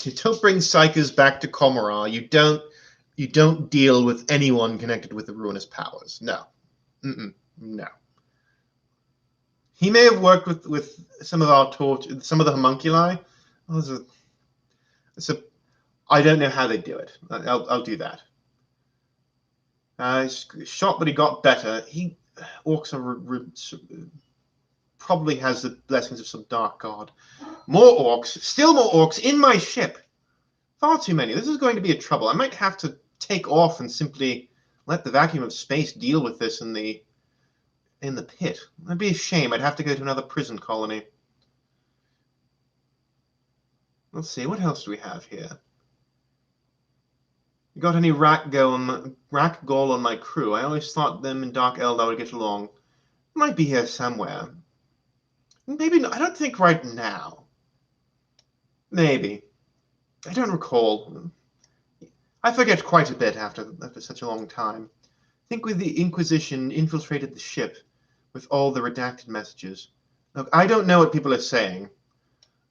You don't bring psychers back to Komorrah. You don't deal with anyone connected with the ruinous powers. No. No. He may have worked with some of the homunculi. I don't know how they do it. I'll do that. Shot, but he got better. Orcs are probably has the blessings of some dark god. More orcs, still more orcs in my ship. Far too many. This is going to be a trouble. I might have to take off and simply let the vacuum of space deal with this in the pit. That'd be a shame. I'd have to go to another prison colony. Let's see, what else do we have here? You got any Rakgol on my crew? I always thought them and Dark Eldar would get along. Might be here somewhere. Maybe not. I don't think right now. Maybe. I don't recall. I forget quite a bit after such a long time. I think with the Inquisition infiltrated the ship with all the redacted messages. Look, I don't know what people are saying,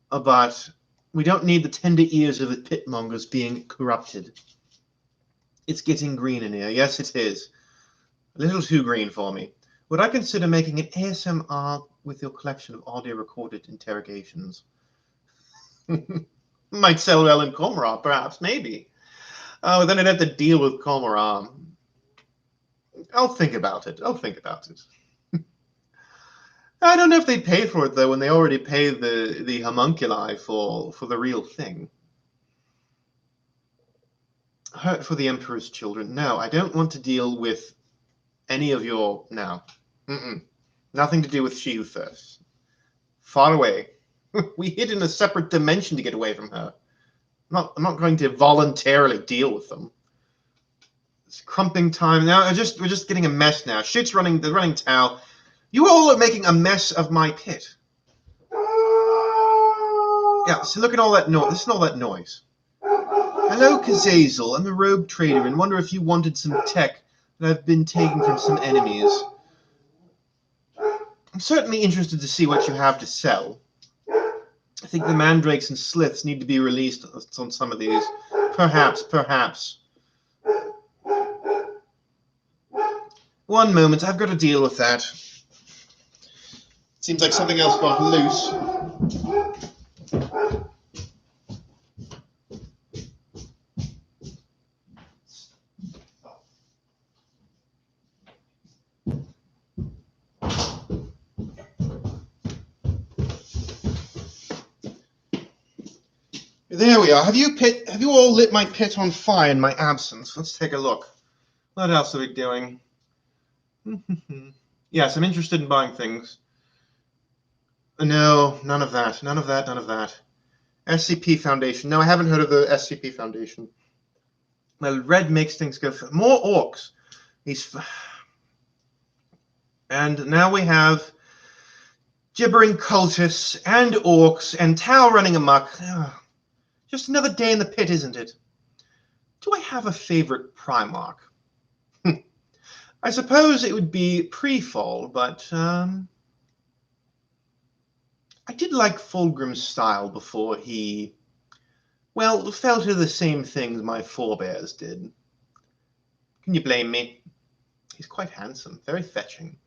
but we don't need the tender ears of the pitmongers being corrupted. It's getting green in here. Yes, it is. A little too green for me. Would I consider making an ASMR with your collection of audio-recorded interrogations? Might sell well in Komorrah, perhaps, maybe. Oh, then I'd have to deal with Komorrah. I'll think about it. I don't know if they'd pay for it, though, when they already pay the homunculi for the real thing. Hurt for the Emperor's children. No, I don't want to deal with any of your... No. Nothing to do with She Who Thirsts. Far away. We hid in a separate dimension to get away from her. I'm not going to voluntarily deal with them. It's crumping time. Now we're just getting a mess now. Shit's running. They're running Tau. You all are making a mess of my pit. Yeah, so look at all that noise. Listen to all that noise. Hello, Kazazel. I'm a rogue trader and wonder if you wanted some tech that I've been taking from some enemies. I'm certainly interested to see what you have to sell. I think the mandrakes and sliths need to be released on some of these. Perhaps. One moment, I've got to deal with that. Seems like something else got loose. There we are. Have you all lit my pit on fire in my absence? Let's take a look. What else are we doing? Yes, I'm interested in buying things. No, none of that. SCP Foundation. No, I haven't heard of the SCP Foundation. Well, red makes things go for more orcs. And now we have gibbering cultists and orcs and Tau running amok. Just another day in the pit, isn't it? Do I have a favorite Primarch? I suppose it would be pre-fall, but I did like Fulgrim's style before he, well, fell to the same things my forebears did. Can you blame me? He's quite handsome, very fetching.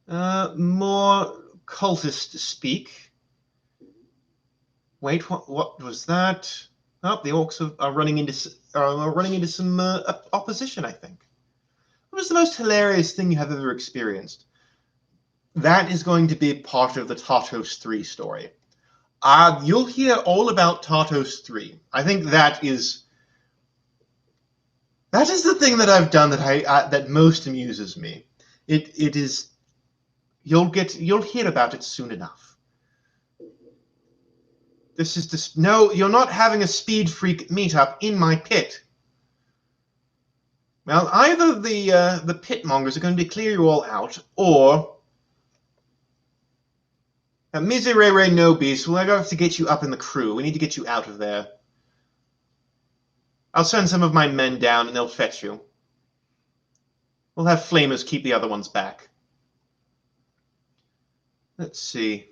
More cultist speak. Wait, what was that? Oh, the orcs are running into some opposition, I think. What was the most hilarious thing you have ever experienced? That is going to be part of the Tartos 3 story. You'll hear all about Tartos 3. I think that is the thing that I've done that most amuses me. It is you'll hear about it soon enough. This is just no, you're not having a speed freak meetup in my pit. Well, either the pit mongers are going to clear you all out, or Miserere Nobis, we'll have to get you up in the crew. We need to get you out of there. I'll send some of my men down and they'll fetch you. We'll have flamers keep the other ones back. Let's see.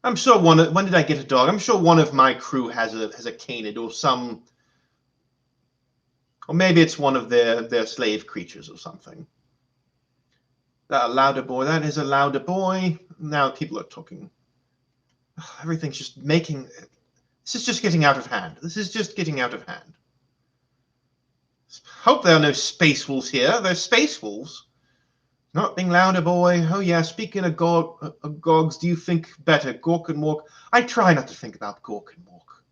I'm sure when did I get a dog? I'm sure one of my crew has a canid or some, or maybe it's one of their slave creatures or something. A louder boy. That is a louder boy. Now people are talking. Everything's just making. This is just getting out of hand. This is just getting out of hand. Hope there are no space wolves here. There's space wolves. Not being louder, boy. Oh yeah. Speaking of gogs, do you think better, Gork and Mork? I try not to think about Gork and Mork.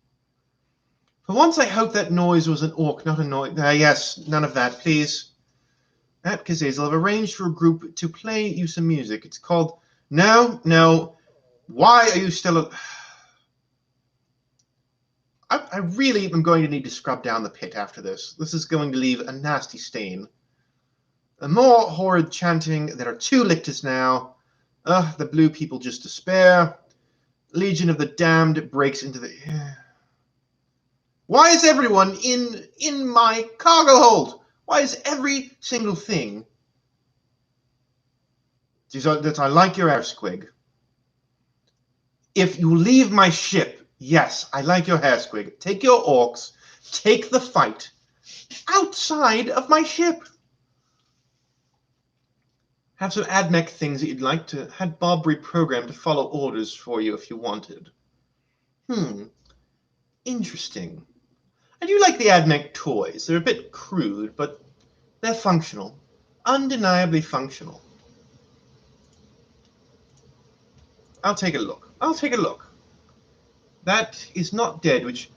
For once, I hope that noise was an orc, not a noise. Yes, none of that, please. At Kazazel, I've arranged for a group to play you some music. It's called. No. Why are you still? I really am going to need to scrub down the pit after this. This is going to leave a nasty stain. More horrid chanting. There are 2 lictors now. The blue people just despair. Legion of the Damned breaks into the. Why is everyone in my cargo hold? Why is every single thing? That I like your air squig. If you leave my ship, yes, I like your hair squig. Take your orcs, take the fight outside of my ship. Have some admech things that you'd like to had Bob reprogrammed to follow orders for you if you wanted. Interesting. I do like the admech toys. They're a bit crude, but they're functional. Undeniably functional. I'll take a look. That is not dead, which...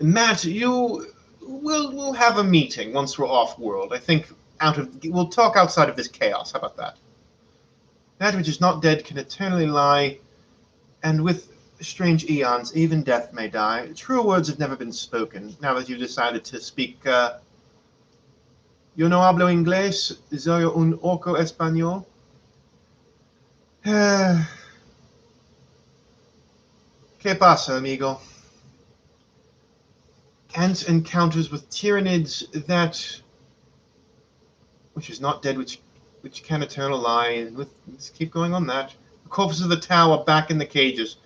Matt, we'll have a meeting once we're off-world. I think we'll talk outside of this chaos. How about that? That which is not dead can eternally lie, and with strange eons, even death may die. True words have never been spoken, now that you've decided to speak... Yo no hablo inglés, soy un orco español. ¿Qué pasa, amigo? Kent encounters with tyrannids which is not dead, which can eternal lie. Let's keep going on that. The corpses of the tower are back in the cages.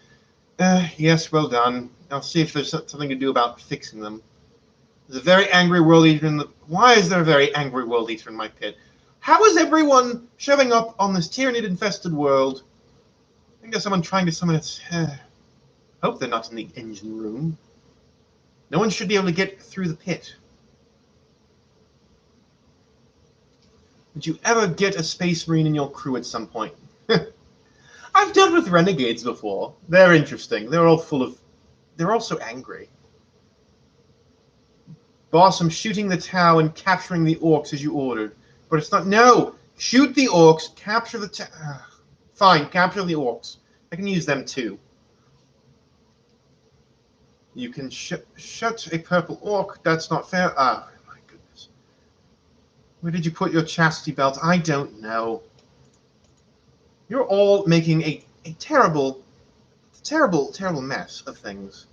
Yes, well done. I'll see if there's something to do about fixing them. There's a very angry world eater in the... Why is there a very angry world eater in my pit? How is everyone showing up on this tyrannid-infested world? I think there's someone trying to summon its... Hope they're not in the engine room. No one should be able to get through the pit. Did you ever get a space marine in your crew at some point? I've dealt with renegades before. They're interesting. They're all so angry. Boss, I'm shooting the tower and capturing the orcs as you ordered. But it's not... No! Shoot the orcs, capture the tower... Fine, capture the orcs. I can use them too. You can shut a purple orc. That's not fair. Ah, my goodness. Where did you put your chastity belt? I don't know. You're all making a terrible mess of things.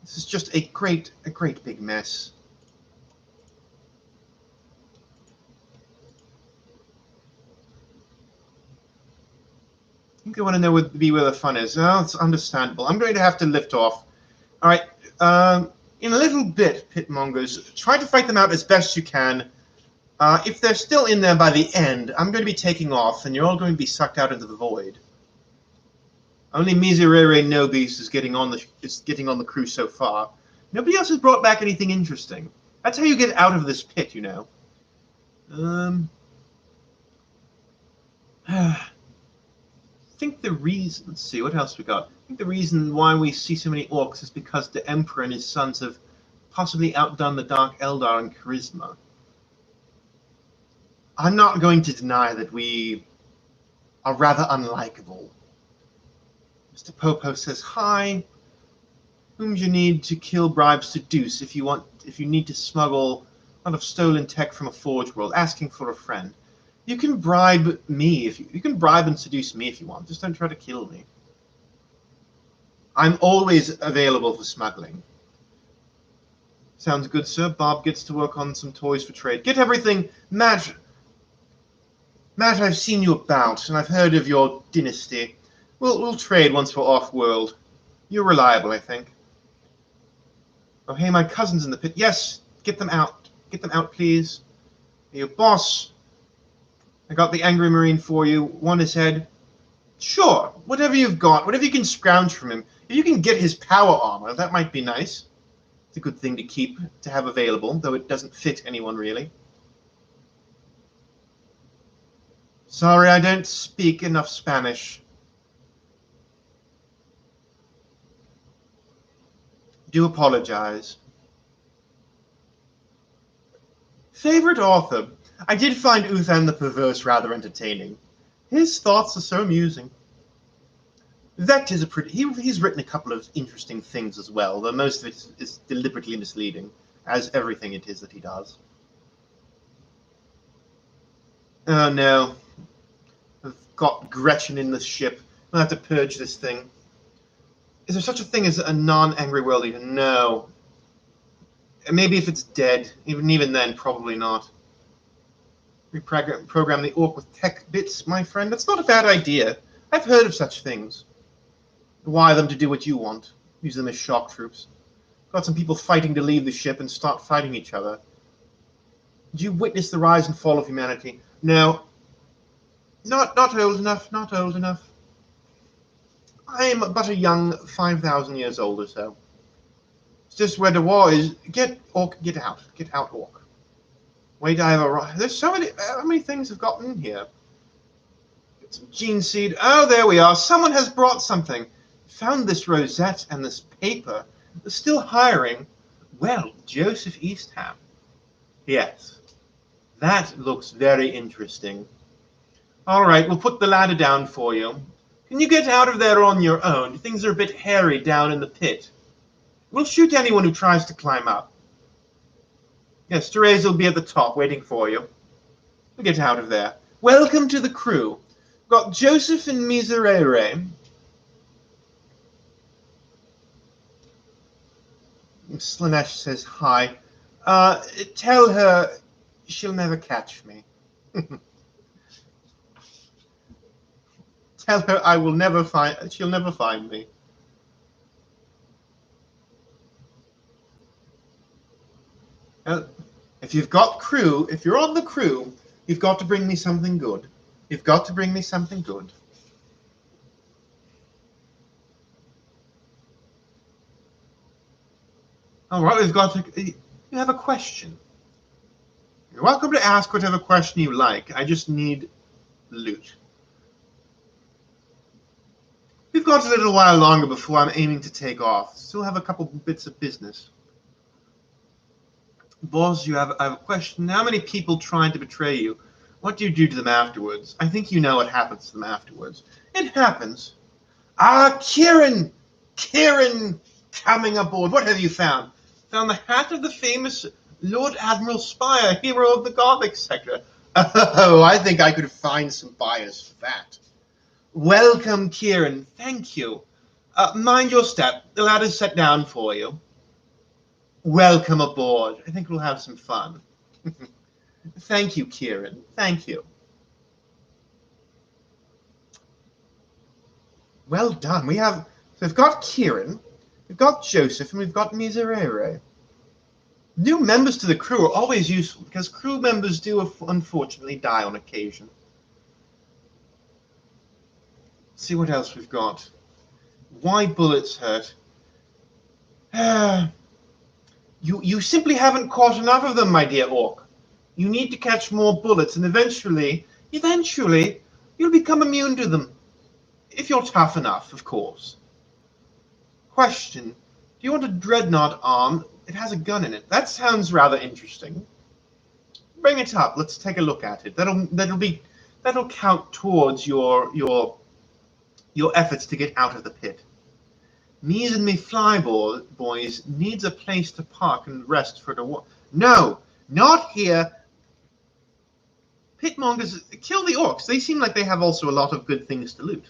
This is just a great big mess. I think I want to know where the fun is. Oh, it's understandable. I'm going to have to lift off. All right. In a little bit, pitmongers, try to fight them out as best you can. If they're still in there by the end, I'm going to be taking off, and you're all going to be sucked out into the void. Only Miserere Nobis is getting on the crew so far. Nobody else has brought back anything interesting. That's how you get out of this pit, you know. I think the reason. Let's see, what else we got? I think the reason why we see so many orcs is because the Emperor and his sons have possibly outdone the Dark Eldar in charisma. I'm not going to deny that we are rather unlikable. Mr. Popo says, hi. Whom do you need to kill, bribe, seduce if you need to smuggle a lot of stolen tech from a forge world, asking for a friend? You can bribe me if you can bribe and seduce me if you want. Just don't try to kill me. I'm always available for smuggling. Sounds good, sir. Bob gets to work on some toys for trade. Get everything, Matt. Matt, I've seen you about, and I've heard of your dynasty. We'll trade once we're off-world. You're reliable, I think. Oh, hey, my cousin's in the pit. Yes, get them out. Get them out, please. Hey, boss. I got the Angry Marine for you. Want his head? Sure, whatever you've got, whatever you can scrounge from him. If you can get his power armor, that might be nice. It's a good thing to have available, though it doesn't fit anyone really. Sorry, I don't speak enough Spanish. Do apologize. Favorite author? I did find Uthan the Perverse rather entertaining. His thoughts are so amusing. Vect is he's written a couple of interesting things as well, though most of it is deliberately misleading, as everything it is that he does. Oh no. I've got Gretchen in the ship. I'll have to purge this thing. Is there such a thing as a non-angry world eater? No. Maybe if it's dead. Even then, probably not. Reprogram the orc with tech bits, my friend. That's not a bad idea. I've heard of such things. Wire them to do what you want. Use them as shock troops. Got some people fighting to leave the ship and start fighting each other. Did you witness the rise and fall of humanity? No. Not old enough. Not old enough. I am but a young 5,000 years old or so. It's just where the war is. Get out. Get out, orc. Wait, I have a. There's so many. How many things have gotten in here? Get some gene seed. Oh, there we are. Someone has brought something. Found this rosette and this paper. They're still hiring. Well, Joseph Eastham. Yes. That looks very interesting. All right, we'll put the ladder down for you. Can you get out of there on your own? Things are a bit hairy down in the pit. We'll shoot anyone who tries to climb up. Yes, Therese will be at the top waiting for you. We'll get out of there. Welcome to the crew. Got Joseph and Miserere. Slanesh says hi. Tell her she'll never catch me. Tell her she'll never find me. If you've got crew, if you're on the crew, you've got to bring me something good. You've got to bring me something good. All right, you have a question. You're welcome to ask whatever question you like. I just need loot. We've got a little while longer before I'm aiming to take off. Still have a couple bits of business. Boss, I have a question. How many people trying to betray you? What do you do to them afterwards? I think you know what happens to them afterwards. It happens. Ah, Kieran! Kieran coming aboard. What have you found? Found the hat of the famous Lord Admiral Spire, hero of the Gothic sector. Oh, I think I could find some buyers for that. Welcome, Kieran. Thank you. Mind your step. The ladder's set down for you. Welcome aboard. I think we'll have some fun. Thank you, Kieran. Thank you. Well done. We've got Kieran, we've got Joseph, and we've got Miserere. New members to the crew are always useful because crew members do unfortunately die on occasion. Let's see what else we've got. Why bullets hurt? You simply haven't caught enough of them, my dear orc. You need to catch more bullets, and eventually, you'll become immune to them. If you're tough enough, of course. Question. Do you want a dreadnought arm? It has a gun in it. That sounds rather interesting. Bring it up. Let's take a look at it. That'll count towards your efforts to get out of the pit. Me's and me boys needs a place to park and rest for the war. No, not here. Pit mongers, kill the orcs. They seem like they have also a lot of good things to loot.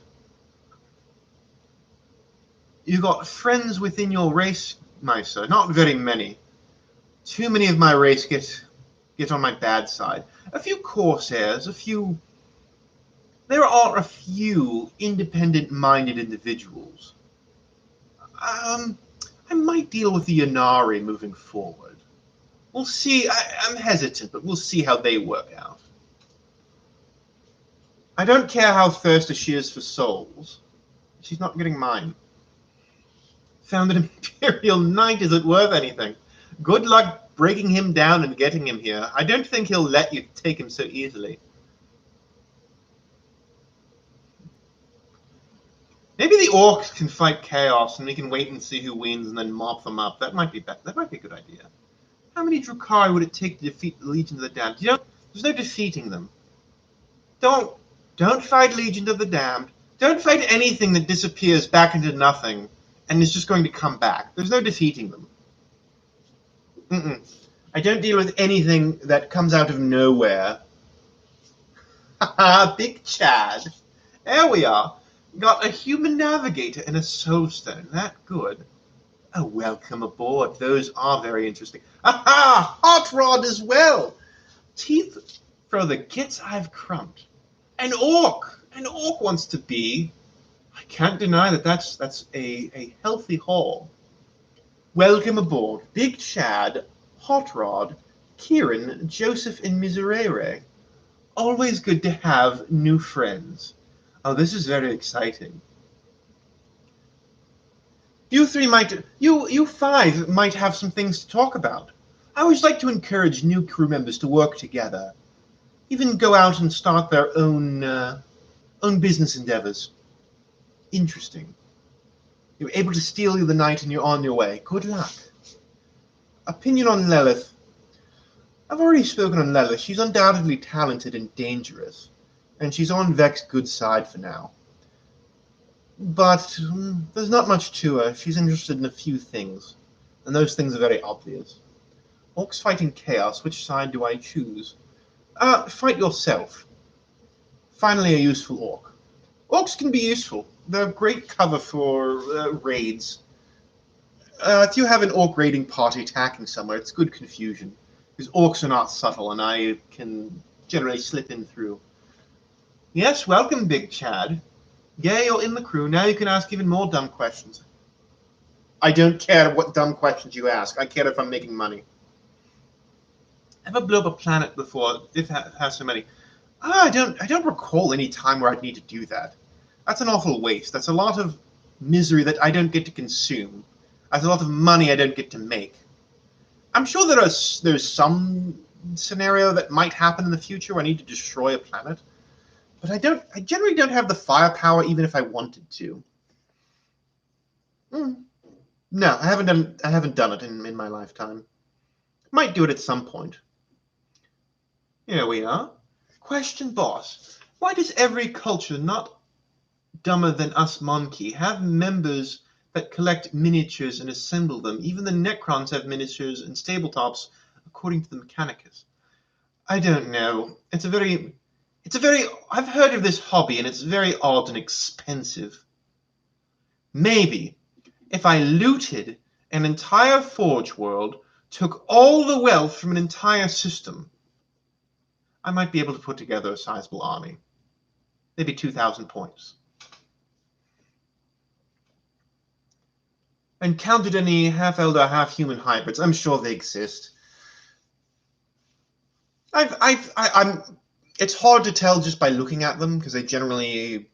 You got friends within your race, my sir. Not very many. Too many of my race get on my bad side. A few corsairs, there are a few independent-minded individuals. I might deal with the Yanari moving forward. We'll see. I'm hesitant, but we'll see how they work out. I don't care how thirsty she is for souls. She's not getting mine. Found an Imperial Knight isn't worth anything. Good luck breaking him down and getting him here. I don't think he'll let you take him so easily. Maybe the orcs can fight chaos, and we can wait and see who wins, and then mop them up. That might be better. That might be a good idea. How many Drukhari would it take to defeat the Legion of the Damned? There's no defeating them. Don't fight Legion of the Damned. Don't fight anything that disappears back into nothing, and is just going to come back. There's no defeating them. I don't deal with anything that comes out of nowhere. Haha, Big Chad. There we are. Got a human navigator and a soulstone. That good. Oh, welcome aboard. Those are very interesting. Aha! Hot rod as well. Teeth for the kits I've crumped. An orc. An orc wants to be. I can't deny that's a healthy haul. Welcome aboard. Big Chad, Hot Rod, Kieran, Joseph, and Miserere. Always good to have new friends. Oh, this is very exciting. You five might have some things to talk about. I always like to encourage new crew members to work together. Even go out and start their own business endeavors. Interesting. You're able to steal the night and you're on your way. Good luck. Opinion on Lilith. I've already spoken on Lilith. She's undoubtedly talented and dangerous. And she's on Vex's good side for now. But there's not much to her. She's interested in a few things. And those things are very obvious. Orcs fighting chaos. Which side do I choose? Fight yourself. Finally a useful orc. Orcs can be useful. They're great cover for raids. If you have an orc raiding party attacking somewhere, it's good confusion. Because orcs are not subtle, and I can generally slip in through. Yes, welcome, Big Chad. Yeah, you're in the crew. Now you can ask even more dumb questions. I don't care what dumb questions you ask. I care if I'm making money. Ever blow up a planet before? If it has so many. I don't recall any time where I'd need to do that. That's an awful waste. That's a lot of misery that I don't get to consume. That's a lot of money I don't get to make. I'm sure there's some scenario that might happen in the future where I need to destroy a planet. But I generally don't have the firepower even if I wanted to. No, I haven't done it in my lifetime. Might do it at some point. Here we are. Question, boss. Why does every culture not dumber than us monkey have members that collect miniatures and assemble them? Even the Necrons have miniatures and stabletops, according to the Mechanicus. I don't know. I've heard of this hobby, and it's very odd and expensive. Maybe if I looted an entire Forge world, took all the wealth from an entire system, I might be able to put together a sizable army. Maybe 2,000 points. Encountered any half-elder, half-human hybrids? I'm sure they exist. It's hard to tell just by looking at them because they generally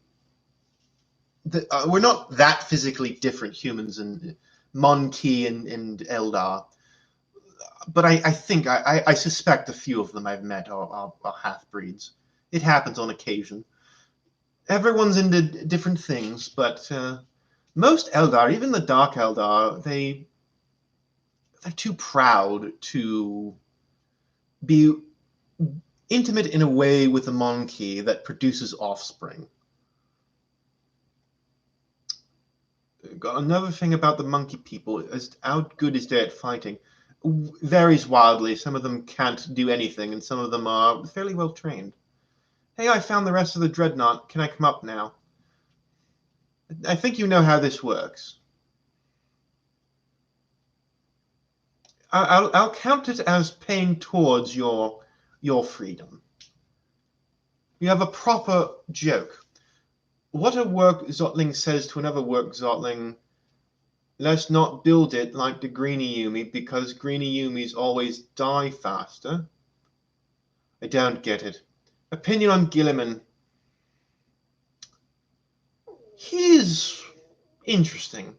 we're not that physically different, humans and Monkey and Eldar. But I think, I suspect a few of them I've met are half-breeds. It happens on occasion. Everyone's into different things, but most Eldar, even the Dark Eldar, they're too proud to be intimate in a way with a monkey that produces offspring. Got another thing about the monkey people, as how good is they at fighting varies wildly. Some of them can't do anything, and some of them are fairly well trained. Hey, I found the rest of the dreadnought. Can I come up now? I think you know how this works. I'll count it as paying towards your freedom. You have a proper joke. What a work Zotling says to another work Zotling, let's not build it like the Greeny Yumi, because Greeny Yumis always die faster. I don't get it. Opinion on Gilliman. He's interesting.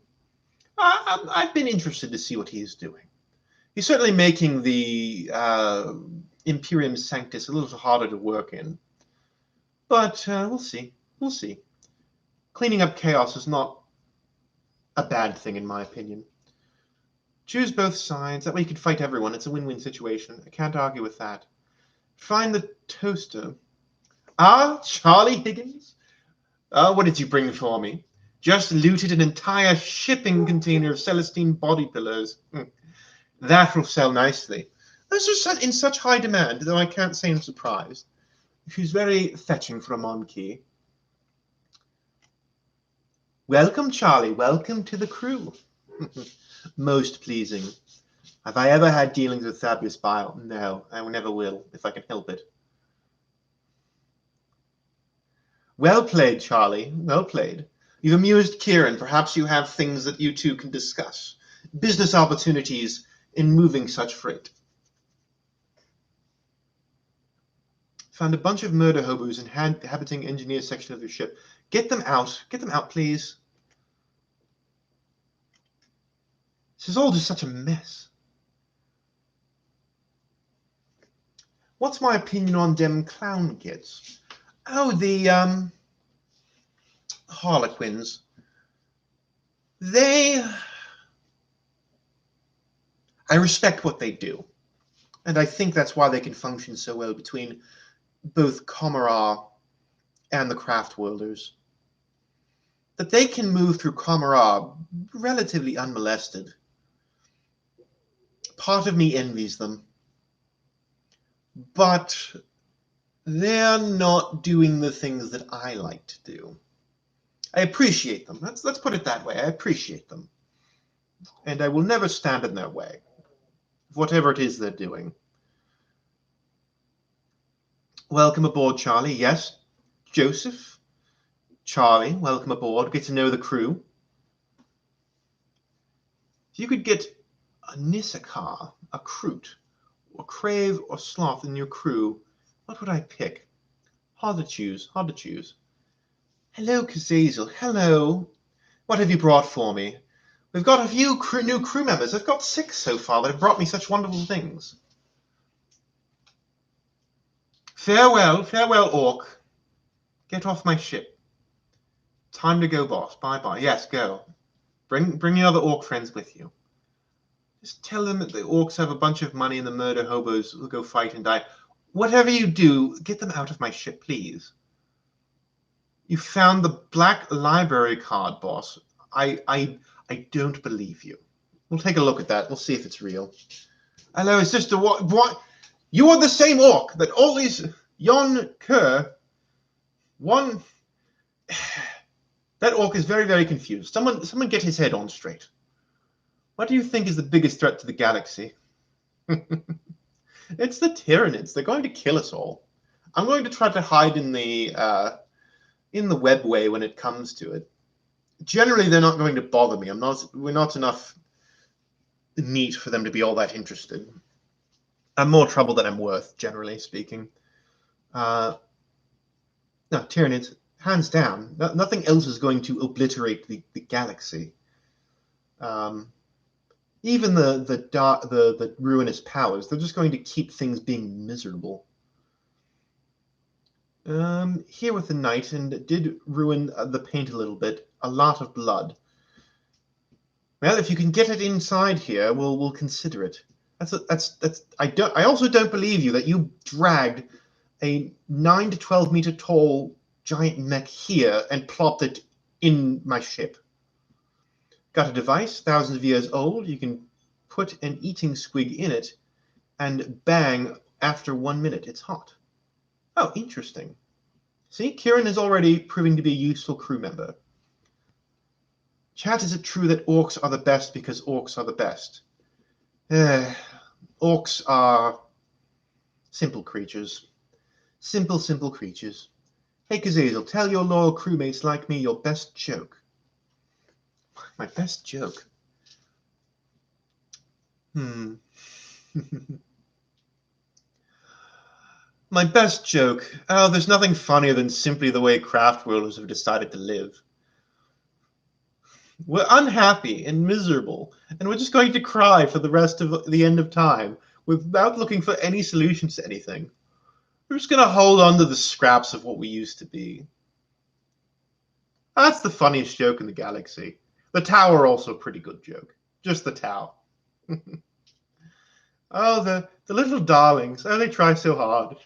I've been interested to see what he's doing. He's certainly making the Imperium Sanctus a little harder to work in. But we'll see. We'll see. Cleaning up chaos is not a bad thing, in my opinion. Choose both sides. That way you can fight everyone. It's a win-win situation. I can't argue with that. Find the toaster. Ah, Charlie Higgins? What did you bring for me? Just looted an entire shipping container of Celestine body pillows. That will sell nicely. Those are in such high demand, though I can't say I'm surprised. She's very fetching for a monkey. Welcome, Charlie. Welcome to the crew. Most pleasing. Have I ever had dealings with Fabius Bile? No, I never will, if I can help it. Well played, Charlie. Well played. You've amused Kieran. Perhaps you have things that you two can discuss. Business opportunities in moving such freight. Found a bunch of murder hobos inhabiting engineer section of the ship. Get them out. Get them out, please. This is all just such a mess. What's my opinion on them clown kids? Oh, the Harlequins. I respect what they do. And I think that's why they can function so well between both Comara and the Craft Worlders. That they can move through Comara relatively unmolested. Part of me envies them. But they're not doing the things that I like to do. I appreciate them. Let's put it that way. I appreciate them. And I will never stand in their way, whatever it is they're doing. Welcome aboard, Charlie. Yes, Joseph. Charlie, welcome aboard. Get to know the crew. If you could get a Nissakar, a Kroot, or Crave, or Sloth in your crew, what would I pick? Hard to choose, hard to choose. Hello, Kazazel. Hello. What have you brought for me? We've got a few new crew members. I've got 6 so far that have brought me such wonderful things. Farewell, farewell, Orc. Get off my ship. Time to go, boss. Bye-bye. Yes, go. Bring your other Orc friends with you. Just tell them that the Orcs have a bunch of money and the murder hobos will go fight and die. Whatever you do, get them out of my ship, please. You found the Black Library card, boss. I don't believe you. We'll take a look at that. We'll see if it's real. Hello, it's just a what? You are the same Orc that always Yon Kerr. One. That Orc is very, very confused. Someone get his head on straight. What do you think is the biggest threat to the galaxy? It's the Tyranids. They're going to kill us all. I'm going to try to hide in the webway when it comes to it. Generally, they're not going to bother me. We're not enough meat for them to be all that interested. I'm more trouble than I'm worth, generally speaking. No, Tyranids. Hands down. Nothing else is going to obliterate the galaxy. Even the ruinous powers, they're just going to keep things being miserable. Here with the knight, and it did ruin the paint a little bit. A lot of blood. Well, if you can get it inside here, we'll consider it. I also don't believe you that you dragged a 9 to 12 meter tall giant mech here and plopped it in my ship. Got a device, thousands of years old. You can put an eating squig in it, and bang, after 1 minute, it's hot. Oh, interesting. See, Kieran is already proving to be a useful crew member. Chat, is it true that orcs are the best because orcs are the best? Orcs are simple creatures. Simple creatures. Hey, Kazazel, tell your loyal crewmates like me your best joke. My best joke? My best joke? Oh, there's nothing funnier than simply the way craft worlders have decided to live. We're unhappy and miserable, and we're just going to cry for the rest of the end of time without looking for any solutions to anything. We're just going to hold on to the scraps of what we used to be. That's the funniest joke in the galaxy. The tower also a pretty good joke. Just the tower. Oh, the little darlings. Oh, they try so hard.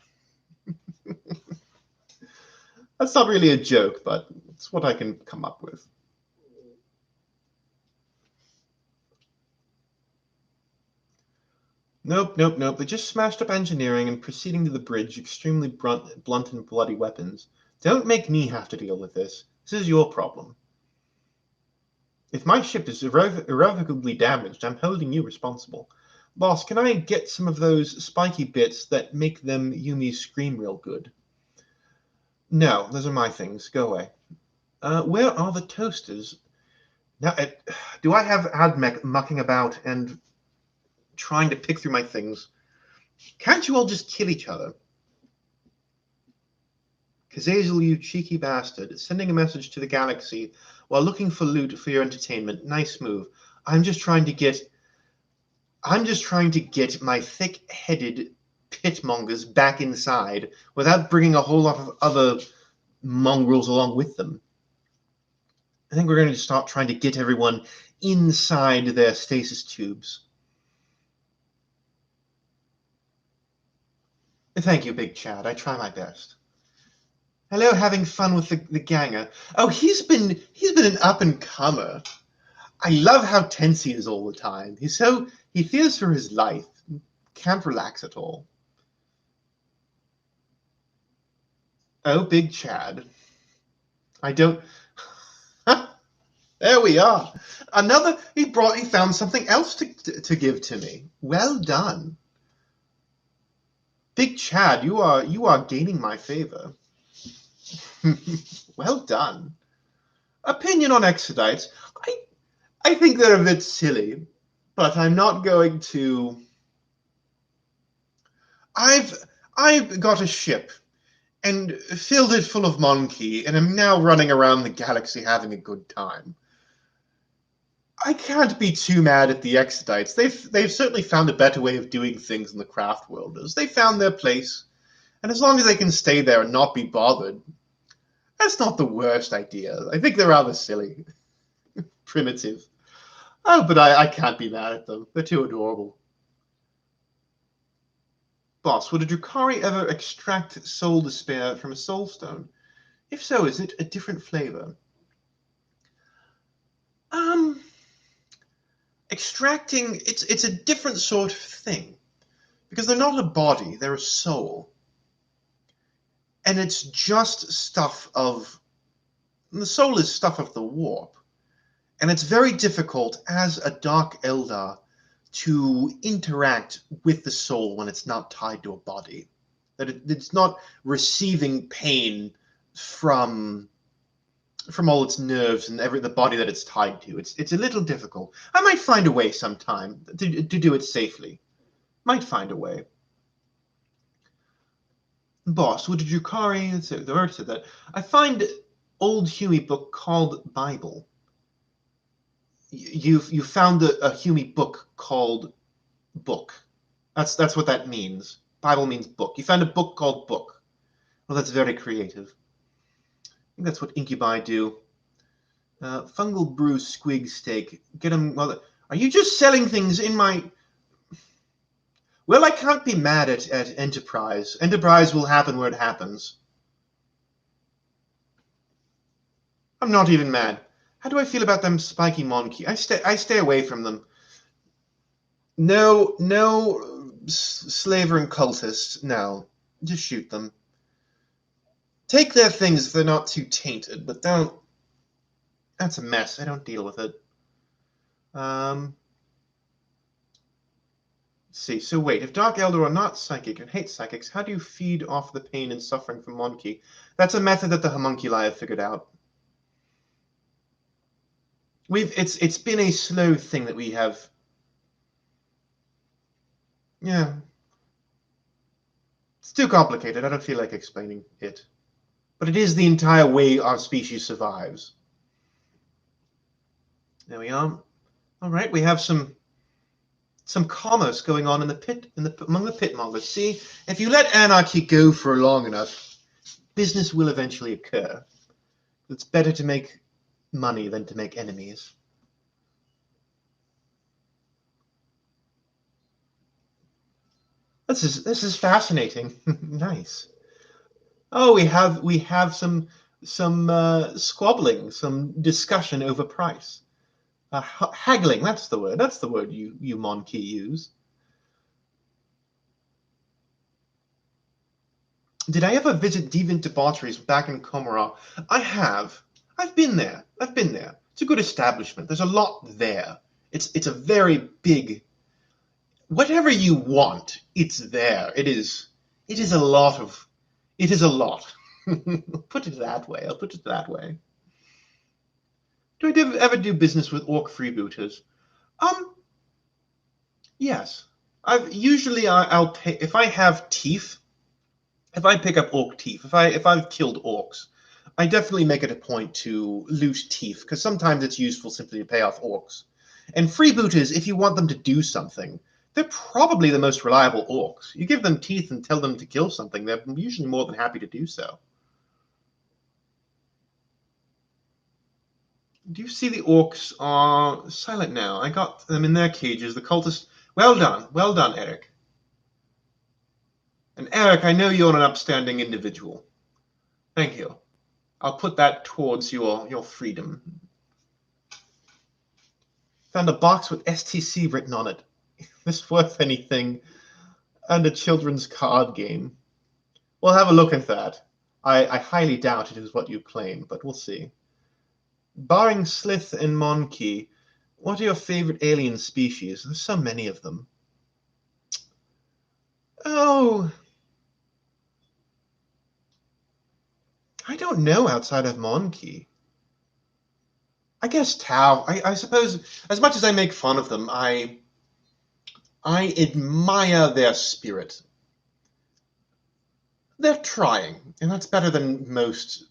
That's not really a joke, but it's what I can come up with. Nope. They just smashed up engineering and proceeding to the bridge, extremely blunt and bloody weapons. Don't make me have to deal with this. This is your problem. If my ship is irrevocably damaged, I'm holding you responsible. Boss, can I get some of those spiky bits that make them Yumi scream real good? No, those are my things. Go away. Where are the toasters? Now, do I have Admech mucking about and trying to pick through my things? Can't you all just kill each other? Kazazel, you cheeky bastard, sending a message to the galaxy while looking for loot for your entertainment. Nice move. I'm just trying to get my thick-headed pitmongers back inside without bringing a whole lot of other mongrels along with them. I think we're going to start trying to get everyone inside their stasis tubes. Thank you, Big Chad. I try my best. Hello, having fun with the ganger. Oh, he's been an up-and-comer. I love how tense he is all the time. He fears for his life. Can't relax at all. Oh, Big Chad. I don't... There we are. He found something else to give to me. Well done. Big Chad, you are gaining my favor. Well done. Opinion on Exodites. I think they're a bit silly, but I'm not going to... I've got a ship and filled it full of monkey, and I'm now running around the galaxy having a good time. I can't be too mad at the Exodites. They've certainly found a better way of doing things than the craft worlders. They found their place, and as long as they can stay there and not be bothered, that's not the worst idea. I think they're rather silly. Primitive. Oh, but I can't be mad at them. They're too adorable. Boss, would a Drukhari ever extract soul despair from a soul stone? If so, is it a different flavor? Extracting, it's a different sort of thing. Because they're not a body, they're a soul. And it's just stuff of... The soul is stuff of the warp. And it's very difficult as a Dark Eldar to interact with the soul when it's not tied to a body. That it's not receiving pain from all its nerves and the body that it's tied to. It's a little difficult. I might find a way sometime to do it safely. Might find a way. Boss, would a Drukhari... I've already said that. I find old Huey book called Bible. You found a Huey book called book. That's what that means. Bible means book. You found a book called book. Well, that's very creative. I think that's what incubi do. Fungal brew squig steak. Get them. Well, are you just selling things in my? Well, I can't be mad at Enterprise. Enterprise will happen where it happens. I'm not even mad. How do I feel about them spiky monkey? I stay away from them. No slaver and cultists. No, just shoot them. Take their things if they're not too tainted, but don't. That's a mess. I don't deal with it. Let's see. So wait, if Dark Elder are not psychic and hate psychics, how do you feed off the pain and suffering from Monkey? That's a method that the homunculi have figured out. It's been a slow thing that we have. Yeah. It's too complicated. I don't feel like explaining it. But it is the entire way our species survives. There we are. All right, we have some commerce going on in the pit, among the pit mongers. See, if you let anarchy go for long enough, business will eventually occur. It's better to make money than to make enemies. This is fascinating. Nice. Oh, we have some squabbling, some discussion over price. Haggling, that's the word. That's the word you Monkey use. Did I ever visit Deviant Debaucheries back in Comorar? I have. I've been there. It's a good establishment. There's a lot there. It's a very big. Whatever you want, it's there. It is a lot of. It is a lot. Put it that way. I'll put it that way. Do I ever do business with orc freebooters? Yes. I'll pay if I have teeth. If I pick up orc teeth, if I've killed orcs, I definitely make it a point to loot teeth because sometimes it's useful simply to pay off orcs. And freebooters, if you want them to do something, they're probably the most reliable orcs. You give them teeth and tell them to kill something, they're usually more than happy to do so. Do you see the orcs are silent now? I got them in their cages. The cultists. Well done, Eric. And Eric, I know you're an upstanding individual. Thank you. I'll put that towards your freedom. Found a box with STC written on it. Is this worth anything? And a children's card game. We'll have a look at that. I highly doubt it is what you claim, but we'll see. Barring Slith and Monkey, what are your favorite alien species? There's so many of them. Oh, I don't know outside of Monkey. I guess Tau. I suppose, as much as I make fun of them, I admire their spirit. They're trying, and that's better than most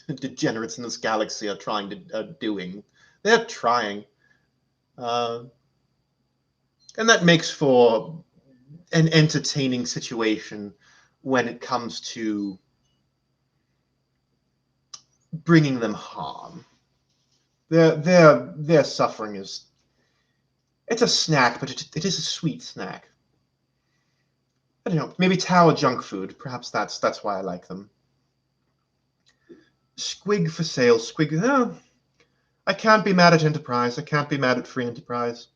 degenerates in this galaxy are doing. They're trying. And that makes for an entertaining situation when it comes to bringing them harm. Their suffering is. It's a snack, but it is a sweet snack. I don't know. Maybe Tower junk food. Perhaps that's why I like them. Squig for sale. Squig. Oh, I can't be mad at Enterprise. I can't be mad at Free Enterprise.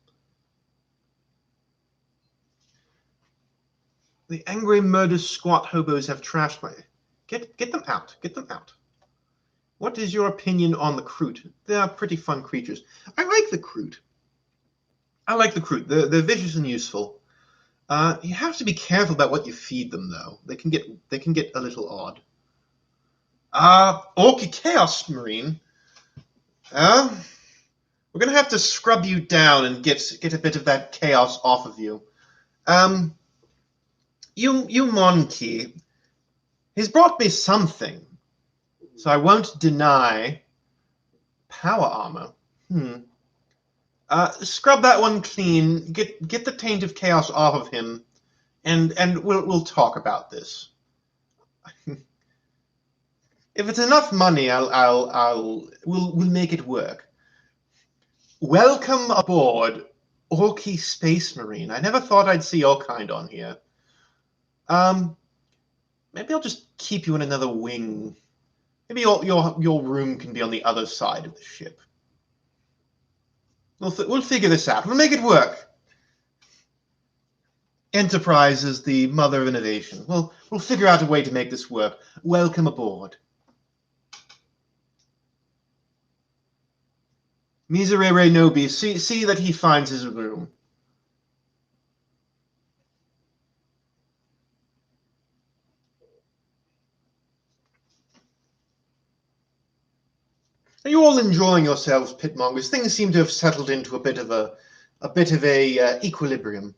The angry murder squat hobos have trashed my. Get them out. Get them out. What is your opinion on the Kroot? They're pretty fun creatures. I like the Kroot. They're vicious and useful. You have to be careful about what you feed them, though. They can get a little odd. Orky Chaos Marine. We're gonna have to scrub you down and get a bit of that chaos off of you. You Monkey. He's brought me something. So I won't deny power armor. Scrub that one clean. Get the taint of chaos off of him, and we'll talk about this. If it's enough money, we'll make it work. Welcome aboard, Orky Space Marine. I never thought I'd see your kind on here. Maybe I'll just keep you in another wing. Maybe your room can be on the other side of the ship. We'll figure this out. We'll make it work. Enterprise is the mother of innovation. We'll figure out a way to make this work. Welcome aboard. Miserere nobis. See that he finds his room. Are you all enjoying yourselves, pitmongers? Things seem to have settled into a bit of a equilibrium.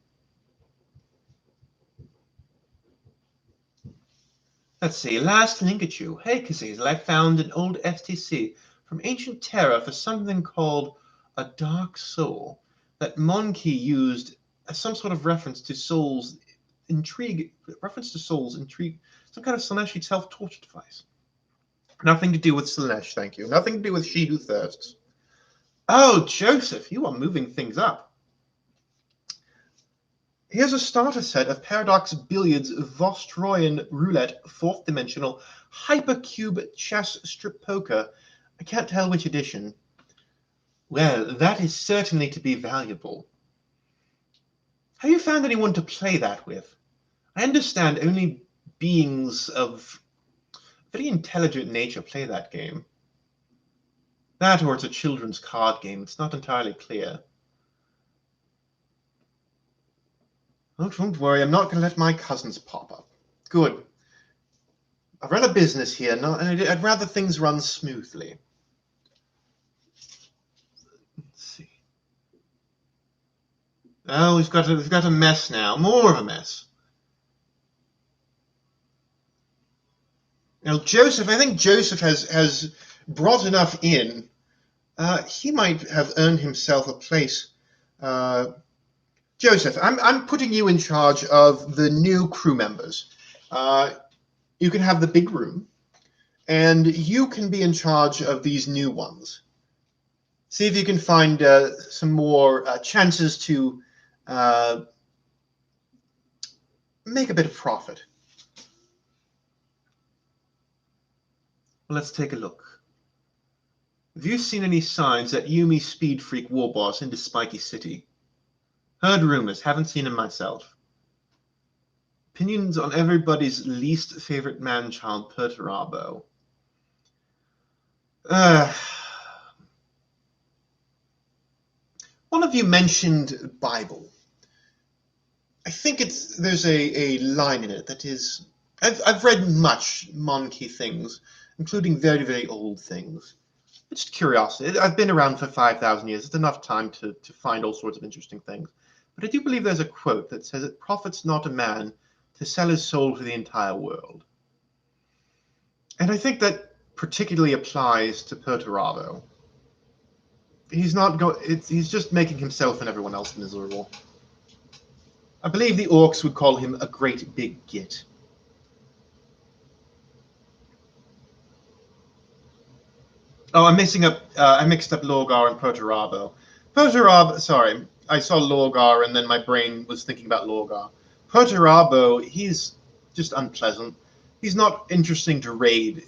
Let's see. Last linkage. Hey, Kazazel, I found an old FTC from Ancient Terra for something called a dark soul that Monger used as some sort of reference to souls intrigue, some kind of Slaneshi self-torture device. Nothing to do with Slanesh, thank you. Nothing to do with She Who Thirsts. Oh, Joseph, you are moving things up. Here's a starter set of Paradox Billiards Vostroyan Roulette 4th Dimensional Hypercube Chess Strip Poker. I can't tell which edition. Well, that is certainly to be valuable. Have you found anyone to play that with? I understand only beings of very intelligent nature play that game. That or it's a children's card game. It's not entirely clear. Oh, don't worry. I'm not going to let my cousins pop up. Good. I run a business here, and I'd rather things run smoothly. Let's see. Oh, we've got a mess now. More of a mess. Now, Joseph, I think Joseph has brought enough in. He might have earned himself a place. Joseph, I'm putting you in charge of the new crew members. You can have the big room, and you can be in charge of these new ones. See if you can find some more chances to make a bit of profit. Well, let's take a look. Have you seen any signs that Yumi Speed Freak war boss into Spiky City? Heard rumors, haven't seen him myself. Opinions on everybody's least favorite man-child, Perturabo. One of you mentioned Bible. I think there's a line in it that is... I've read much Monkey things, including very, very old things. It's just curiosity. I've been around for 5,000 years. It's enough time to find all sorts of interesting things. But I do believe there's a quote that says, "It profits not a man to sell his soul to the entire world." And I think that particularly applies to Perturabo. He's just making himself and everyone else miserable. I believe the orcs would call him a great big git. Oh, I mixed up Lorgar and Perturabo. Sorry, I saw Lorgar and then my brain was thinking about Lorgar. Perturabo, he's just unpleasant. He's not interesting to raid.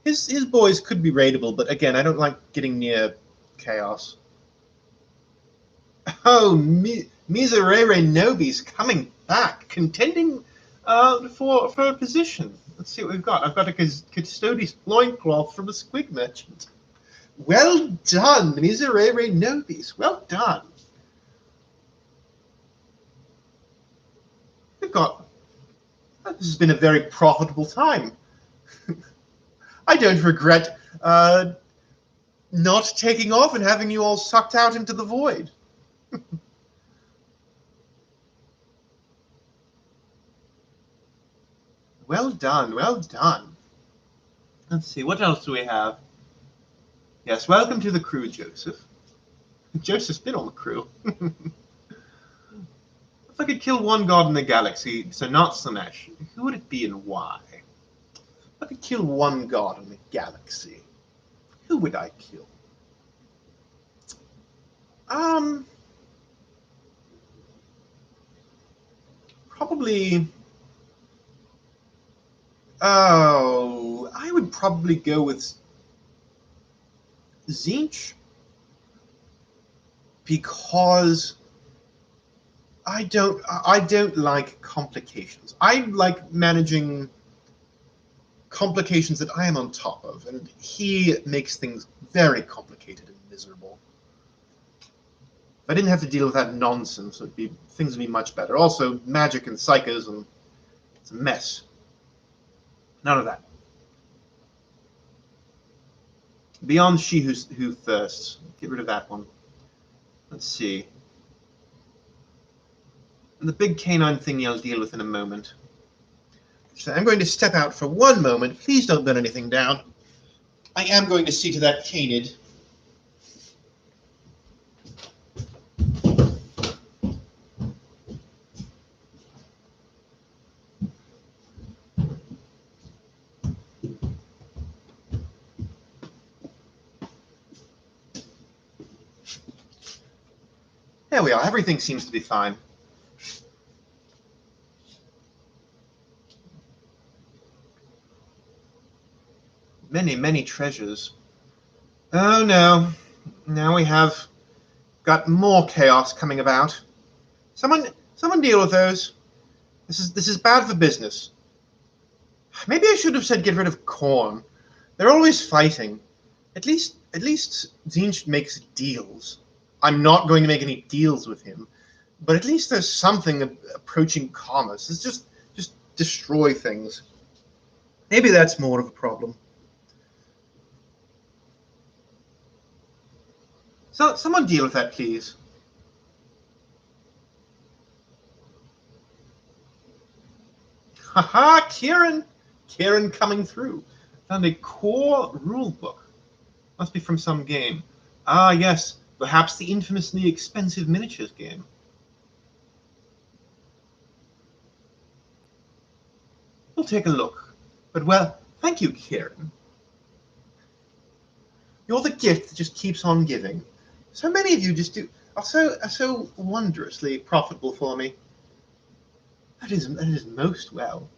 His boys could be raidable, but again, I don't like getting near chaos. Oh, Miserere Nobis coming back, contending for a position. Let's see what we've got. I've got a Custodes loincloth from a squig merchant. Well done, Miserere Nobis. Well done. We've got... This has been a very profitable time. I don't regret not taking off and having you all sucked out into the void. Well done, well done. Let's see, what else do we have? Yes, welcome to the crew, Joseph. Joseph's been on the crew. If I could kill one god in the galaxy, so not Slanesh, who would it be and why? If I could kill one god in the galaxy, who would I kill? Probably... Oh, I would probably go with Tzeentch, because I don't like complications. I like managing complications that I am on top of, and he makes things very complicated and miserable. If I didn't have to deal with that nonsense, things would be much better. Also, magic and psychos, and it's a mess. None of that. Beyond she who thirsts. Get rid of that one. Let's see. And the big canine thingy I'll deal with in a moment. So I'm going to step out for one moment. Please don't burn anything down. I am going to see to that canid. There we are. Everything seems to be fine. Many, many treasures. Oh no. Now we have got more chaos coming about. Someone deal with those. This is bad for business. Maybe I should have said get rid of Korn. They're always fighting. At least Tzeentch makes deals. I'm not going to make any deals with him, but at least there's something approaching commerce. It's just destroy things. Maybe that's more of a problem. So someone deal with that, please. Haha, Kieran coming through. Found a core rulebook. Must be from some game. Ah, yes, perhaps the infamously expensive miniatures game. We'll take a look. But, well, thank you, Kieran. You're the gift that just keeps on giving. So many of you just are so wondrously profitable for me. That is most well.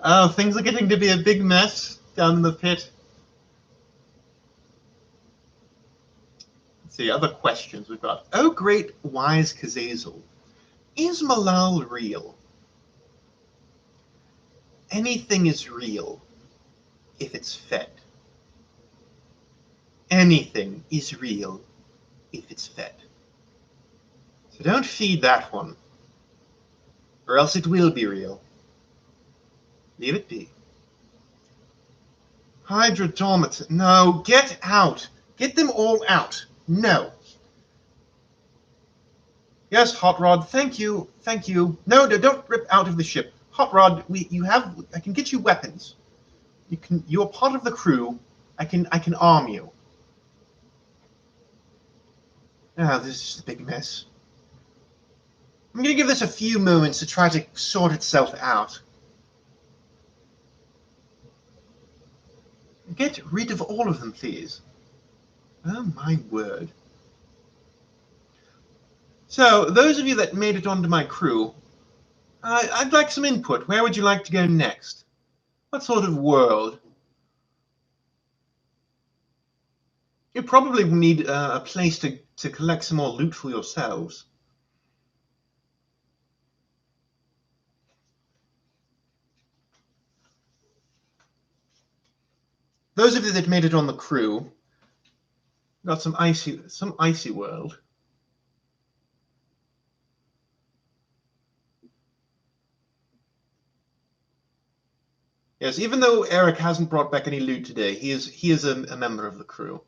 Oh, things are getting to be a big mess down in the pit. Let's see, other questions we've got. Oh, great wise Kazazel. Is Malal real? Anything is real if it's fed. Anything is real if it's fed. So don't feed that one, or else it will be real. Leave it be. Hydrodometer. No, get out. Get them all out. No. Yes, Hot Rod. Thank you. Thank you. No, don't rip out of the ship. Hot Rod, I can get you weapons. You're part of the crew. I can arm you. Ah, this is a big mess. I'm going to give this a few moments to try to sort itself out. Get rid of all of them, please. Oh, my word. So, those of you that made it onto my crew, I'd like some input. Where would you like to go next? What sort of world? You probably need a place to collect some more loot for yourselves. Those of you that made it on the crew got some icy world. Yes, even though Eric hasn't brought back any loot today, he is a member of the crew.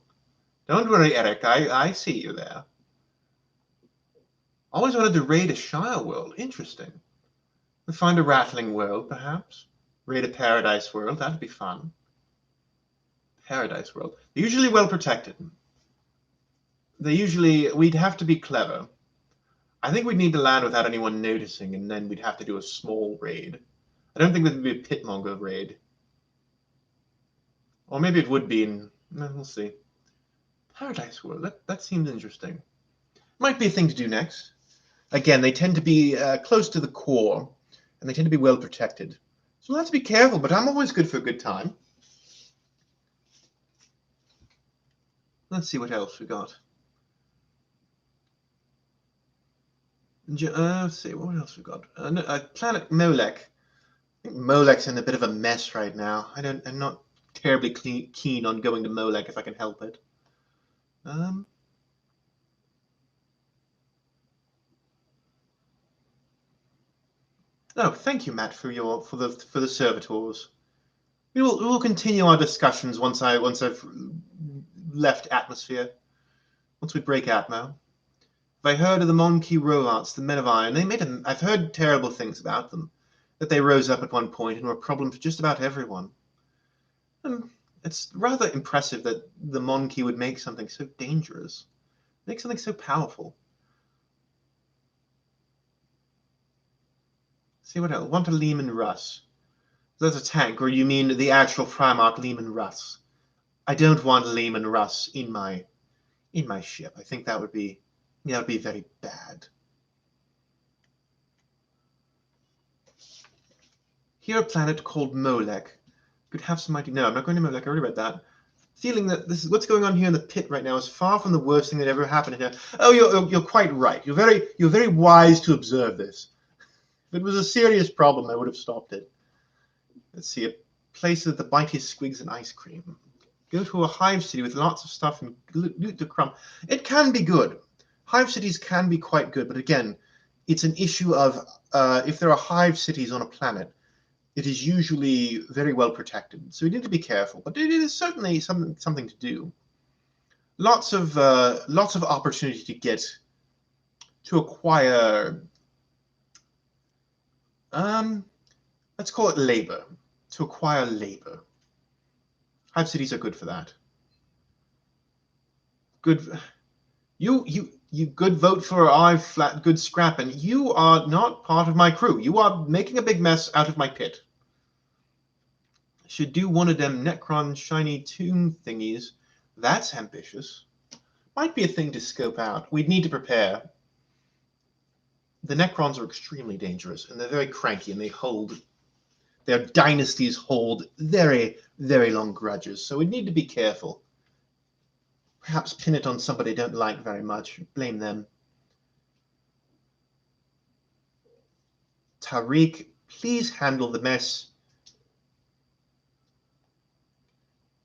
Don't worry, Eric. I see you there. Always wanted to raid a Shire world. Interesting. Find a Rattling world, perhaps. Raid a Paradise world. That'd be fun. Paradise world. They're usually well protected. We'd have to be clever. I think we'd need to land without anyone noticing, and then we'd have to do a small raid. I don't think that would be a Pitmonger raid. Or maybe it would be in... No, we'll see. Paradise world. That seems interesting. Might be a thing to do next. Again, they tend to be close to the core, and they tend to be well protected. So we'll have to be careful, but I'm always good for a good time. Let's see what else we got. Let's see, what else we got? Planet Molech. I think Molech's in a bit of a mess right now. I'm not terribly keen on going to Molech if I can help it. Oh, thank you, Matt, for the servitors. We will continue our discussions once I've left atmosphere. Once we break Atmo. I heard of the Monkey robots, the Men of Iron. I've heard terrible things about them. That they rose up at one point and were a problem for just about everyone. And it's rather impressive that the Monkey would make something so dangerous. Make something so powerful. See what else? Want a Lehman Russ. That's a tank, or you mean the actual Primarch Lehman Russ? I don't want Lehman Russ in my ship. I think that would be very bad. Here, a planet called Molech. Could have some idea. No, I'm not going to Molech. I already read that. Feeling that this is what's going on here in the pit right now is far from the worst thing that ever happened here. Oh, you're quite right. You're very wise to observe this. If it was a serious problem, I would have stopped it. Let's see, a place with the mightiest squigs and ice cream. Go to a hive city with lots of stuff and loot the crumb. It can be good. Hive cities can be quite good, but again, it's an issue of if there are hive cities on a planet, it is usually very well protected. So we need to be careful, but it is certainly something to do. Lots of opportunity to acquire. Let's call it labor. To acquire labor. Hive cities are good for that. Good. You good vote for I flat good scrap, and you are not part of my crew. You are making a big mess out of my pit. Should do one of them Necron shiny tomb thingies. That's ambitious. Might be a thing to scope out. We'd need to prepare. The Necrons are extremely dangerous, and they're very cranky, and their dynasties hold very, very long grudges, so we need to be careful. Perhaps pin it on somebody I don't like very much. Blame them. Tariq, please handle the mess.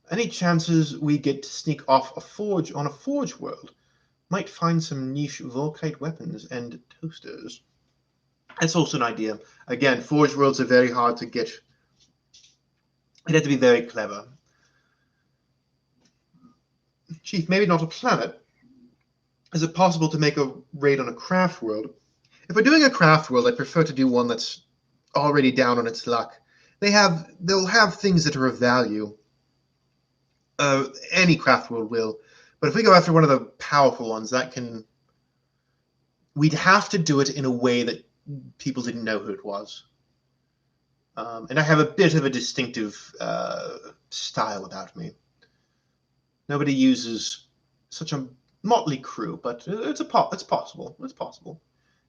Any chances we get to sneak off on a forge world? Might find some niche Volkite weapons and toasters. That's also an idea. Again, forge worlds are very hard to get. You'd have to be very clever. Chief, maybe not a planet. Is it possible to make a raid on a craft world? If we're doing a craft world, I prefer to do one that's already down on its luck. They'll have things that are of value. Any craft world will. But if we go after one of the powerful ones, we'd have to do it in a way that people didn't know who it was. And I have a bit of a distinctive style about me. Nobody uses such a motley crew, but it's possible. It's possible.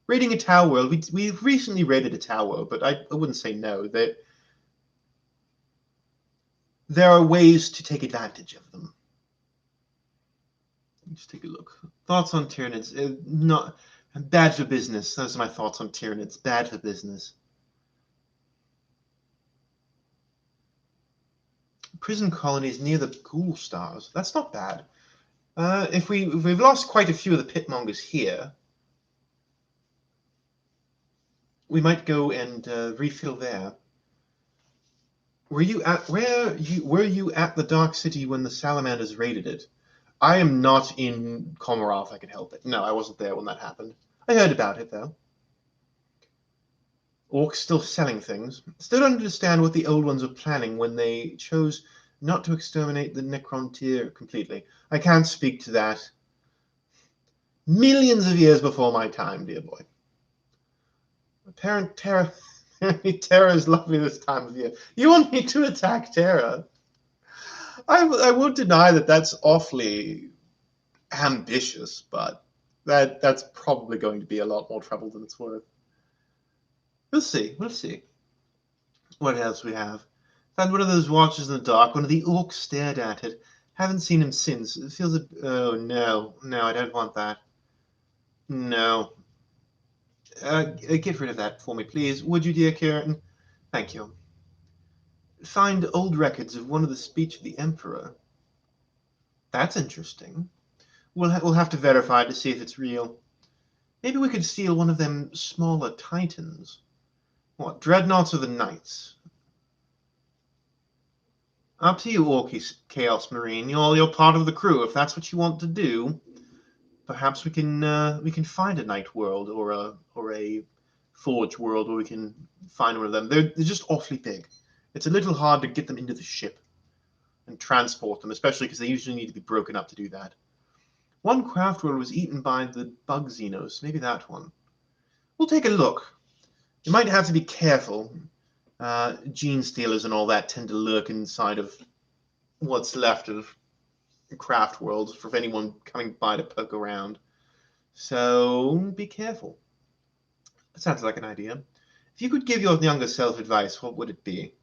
Raiding a Tau world, we recently raided a Tau world, but I wouldn't say no. There are ways to take advantage of them. Let's take a look. Thoughts on Tyranids? Not bad for business. Those are my thoughts on Tyranids. Bad for business. Prison colonies near the Ghoul Stars. That's not bad. If we've lost quite a few of the Pitmongers here, we might go and refill there. Were you at the Dark City when the Salamanders raided it? I am not in Komarov. I can help it. No, I wasn't there when that happened. I heard about it, though. Orcs still selling things. Still don't understand what the old ones were planning when they chose not to exterminate the Necrontyr completely. I can't speak to that. Millions of years before my time, dear boy. Apparent Terra. Terra is lovely this time of year. You want me to attack Terra? I won't deny that that's awfully ambitious, but that's probably going to be a lot more trouble than it's worth. We'll see. We'll see. What else we have? Found one of those watches in the dark. One of the orcs stared at it. Haven't seen him since. It feels a... Oh, no. No, I don't want that. No. Get rid of that for me, please. Would you, dear Kieran? Thank you. Find old records of one of the speech of the Emperor. That's interesting. We'll have to verify to see if it's real. Maybe we could steal one of them smaller titans. What, dreadnoughts or the knights? Up to you, Orky Chaos Marine. You're part of the crew. If that's what you want to do, perhaps we can find a night world or a forge world where we can find one of them. They're just awfully big. It's a little hard to get them into the ship and transport them, especially because they usually need to be broken up to do that. One craft world was eaten by the bug Xenos. Maybe that one. We'll take a look. You might have to be careful. Gene stealers and all that tend to lurk inside of what's left of craft worlds for anyone coming by to poke around. So be careful. That sounds like an idea. If you could give your younger self advice, what would it be?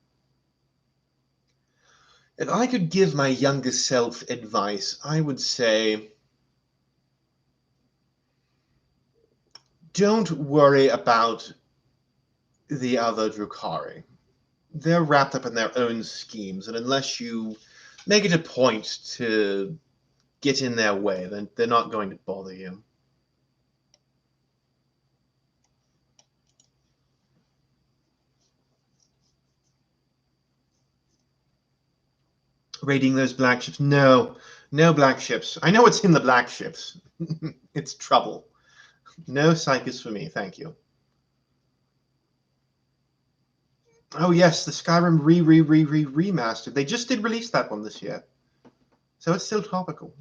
If I could give my younger self advice, I would say, don't worry about the other Drukhari. They're wrapped up in their own schemes, and unless you make it a point to get in their way, then they're not going to bother you. Raiding those black ships? No. No black ships. I know what's in the black ships. It's trouble. No Psychus for me, thank you. Oh yes, the Skyrim remastered. They just did release that one this year. So it's still topical.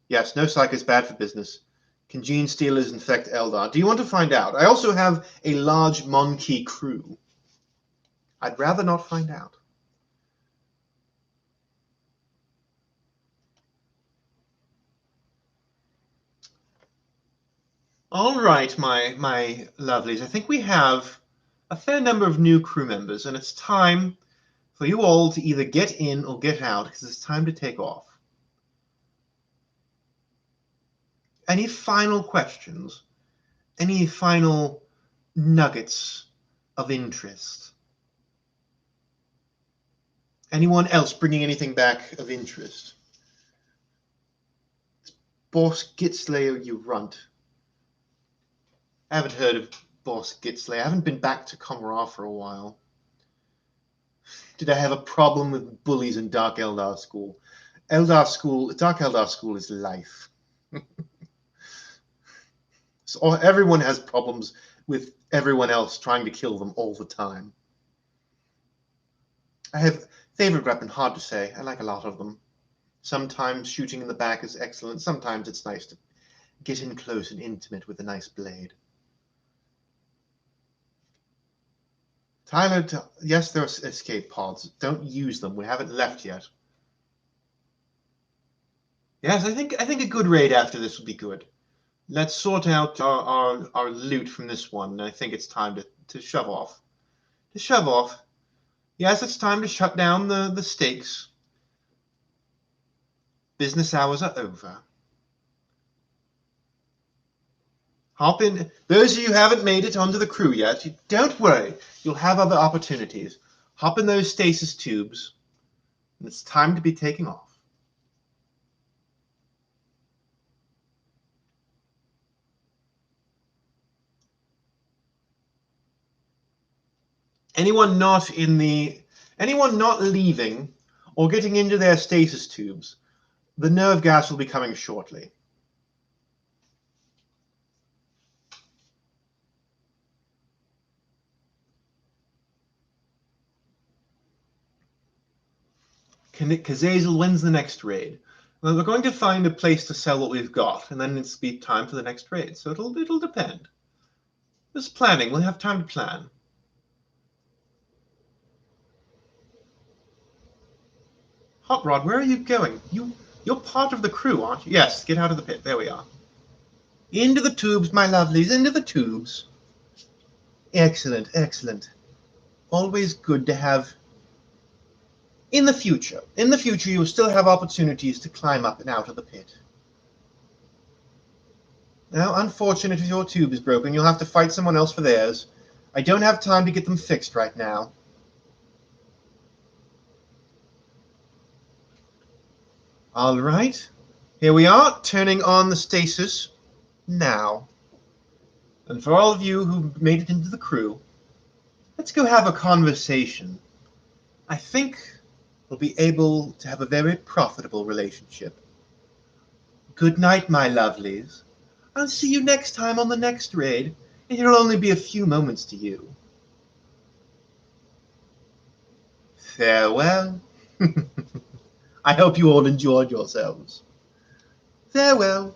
Yes, no Psychus bad for business. Can Gene Stealers infect Eldar? Do you want to find out? I also have a large Monkey crew. I'd rather not find out. All right, my lovelies. I think we have a fair number of new crew members, and it's time for you all to either get in or get out, because it's time to take off. Any final questions? Any final nuggets of interest? Anyone else bringing anything back of interest? Boss Gitslayer, you runt. I haven't heard of Boss Gitslayer. I haven't been back to Comorra for a while. Did I have a problem with bullies in Dark Eldar School? Dark Eldar School is life. So everyone has problems with everyone else trying to kill them all the time. I have favorite weapon, hard to say. I like a lot of them. Sometimes shooting in the back is excellent. Sometimes it's nice to get in close and intimate with a nice blade. Tyler, yes, there are escape pods. Don't use them. We haven't left yet. Yes, I think a good raid after this would be good. Let's sort out our loot from this one. I think it's time to shove off. To shove off. Yes, it's time to shut down the stakes. Business hours are over. Hop in. Those of you who haven't made it onto the crew yet, don't worry. You'll have other opportunities. Hop in those stasis tubes. And it's time to be taking off. Anyone not leaving or getting into their stasis tubes, the nerve gas will be coming shortly. Kazazel wins the next raid. Well, we're going to find a place to sell what we've got, and then it's be time for the next raid. So it'll depend. This planning, we'll have time to plan. Hot Rod, where are you going? You're part of the crew, aren't you? Yes, get out of the pit. There we are. Into the tubes, my lovelies, into the tubes. Excellent, excellent. Always good to have. In the future, you will still have opportunities to climb up and out of the pit. Now, unfortunate if your tube is broken, you'll have to fight someone else for theirs. I don't have time to get them fixed right now. All right. Here we are, turning on the stasis now. And for all of you who made it into the crew, let's go have a conversation. I think we'll be able to have a very profitable relationship. Good night, my lovelies. I'll see you next time on the next raid. It'll only be a few moments to you. Farewell. I hope you all enjoyed yourselves. Farewell.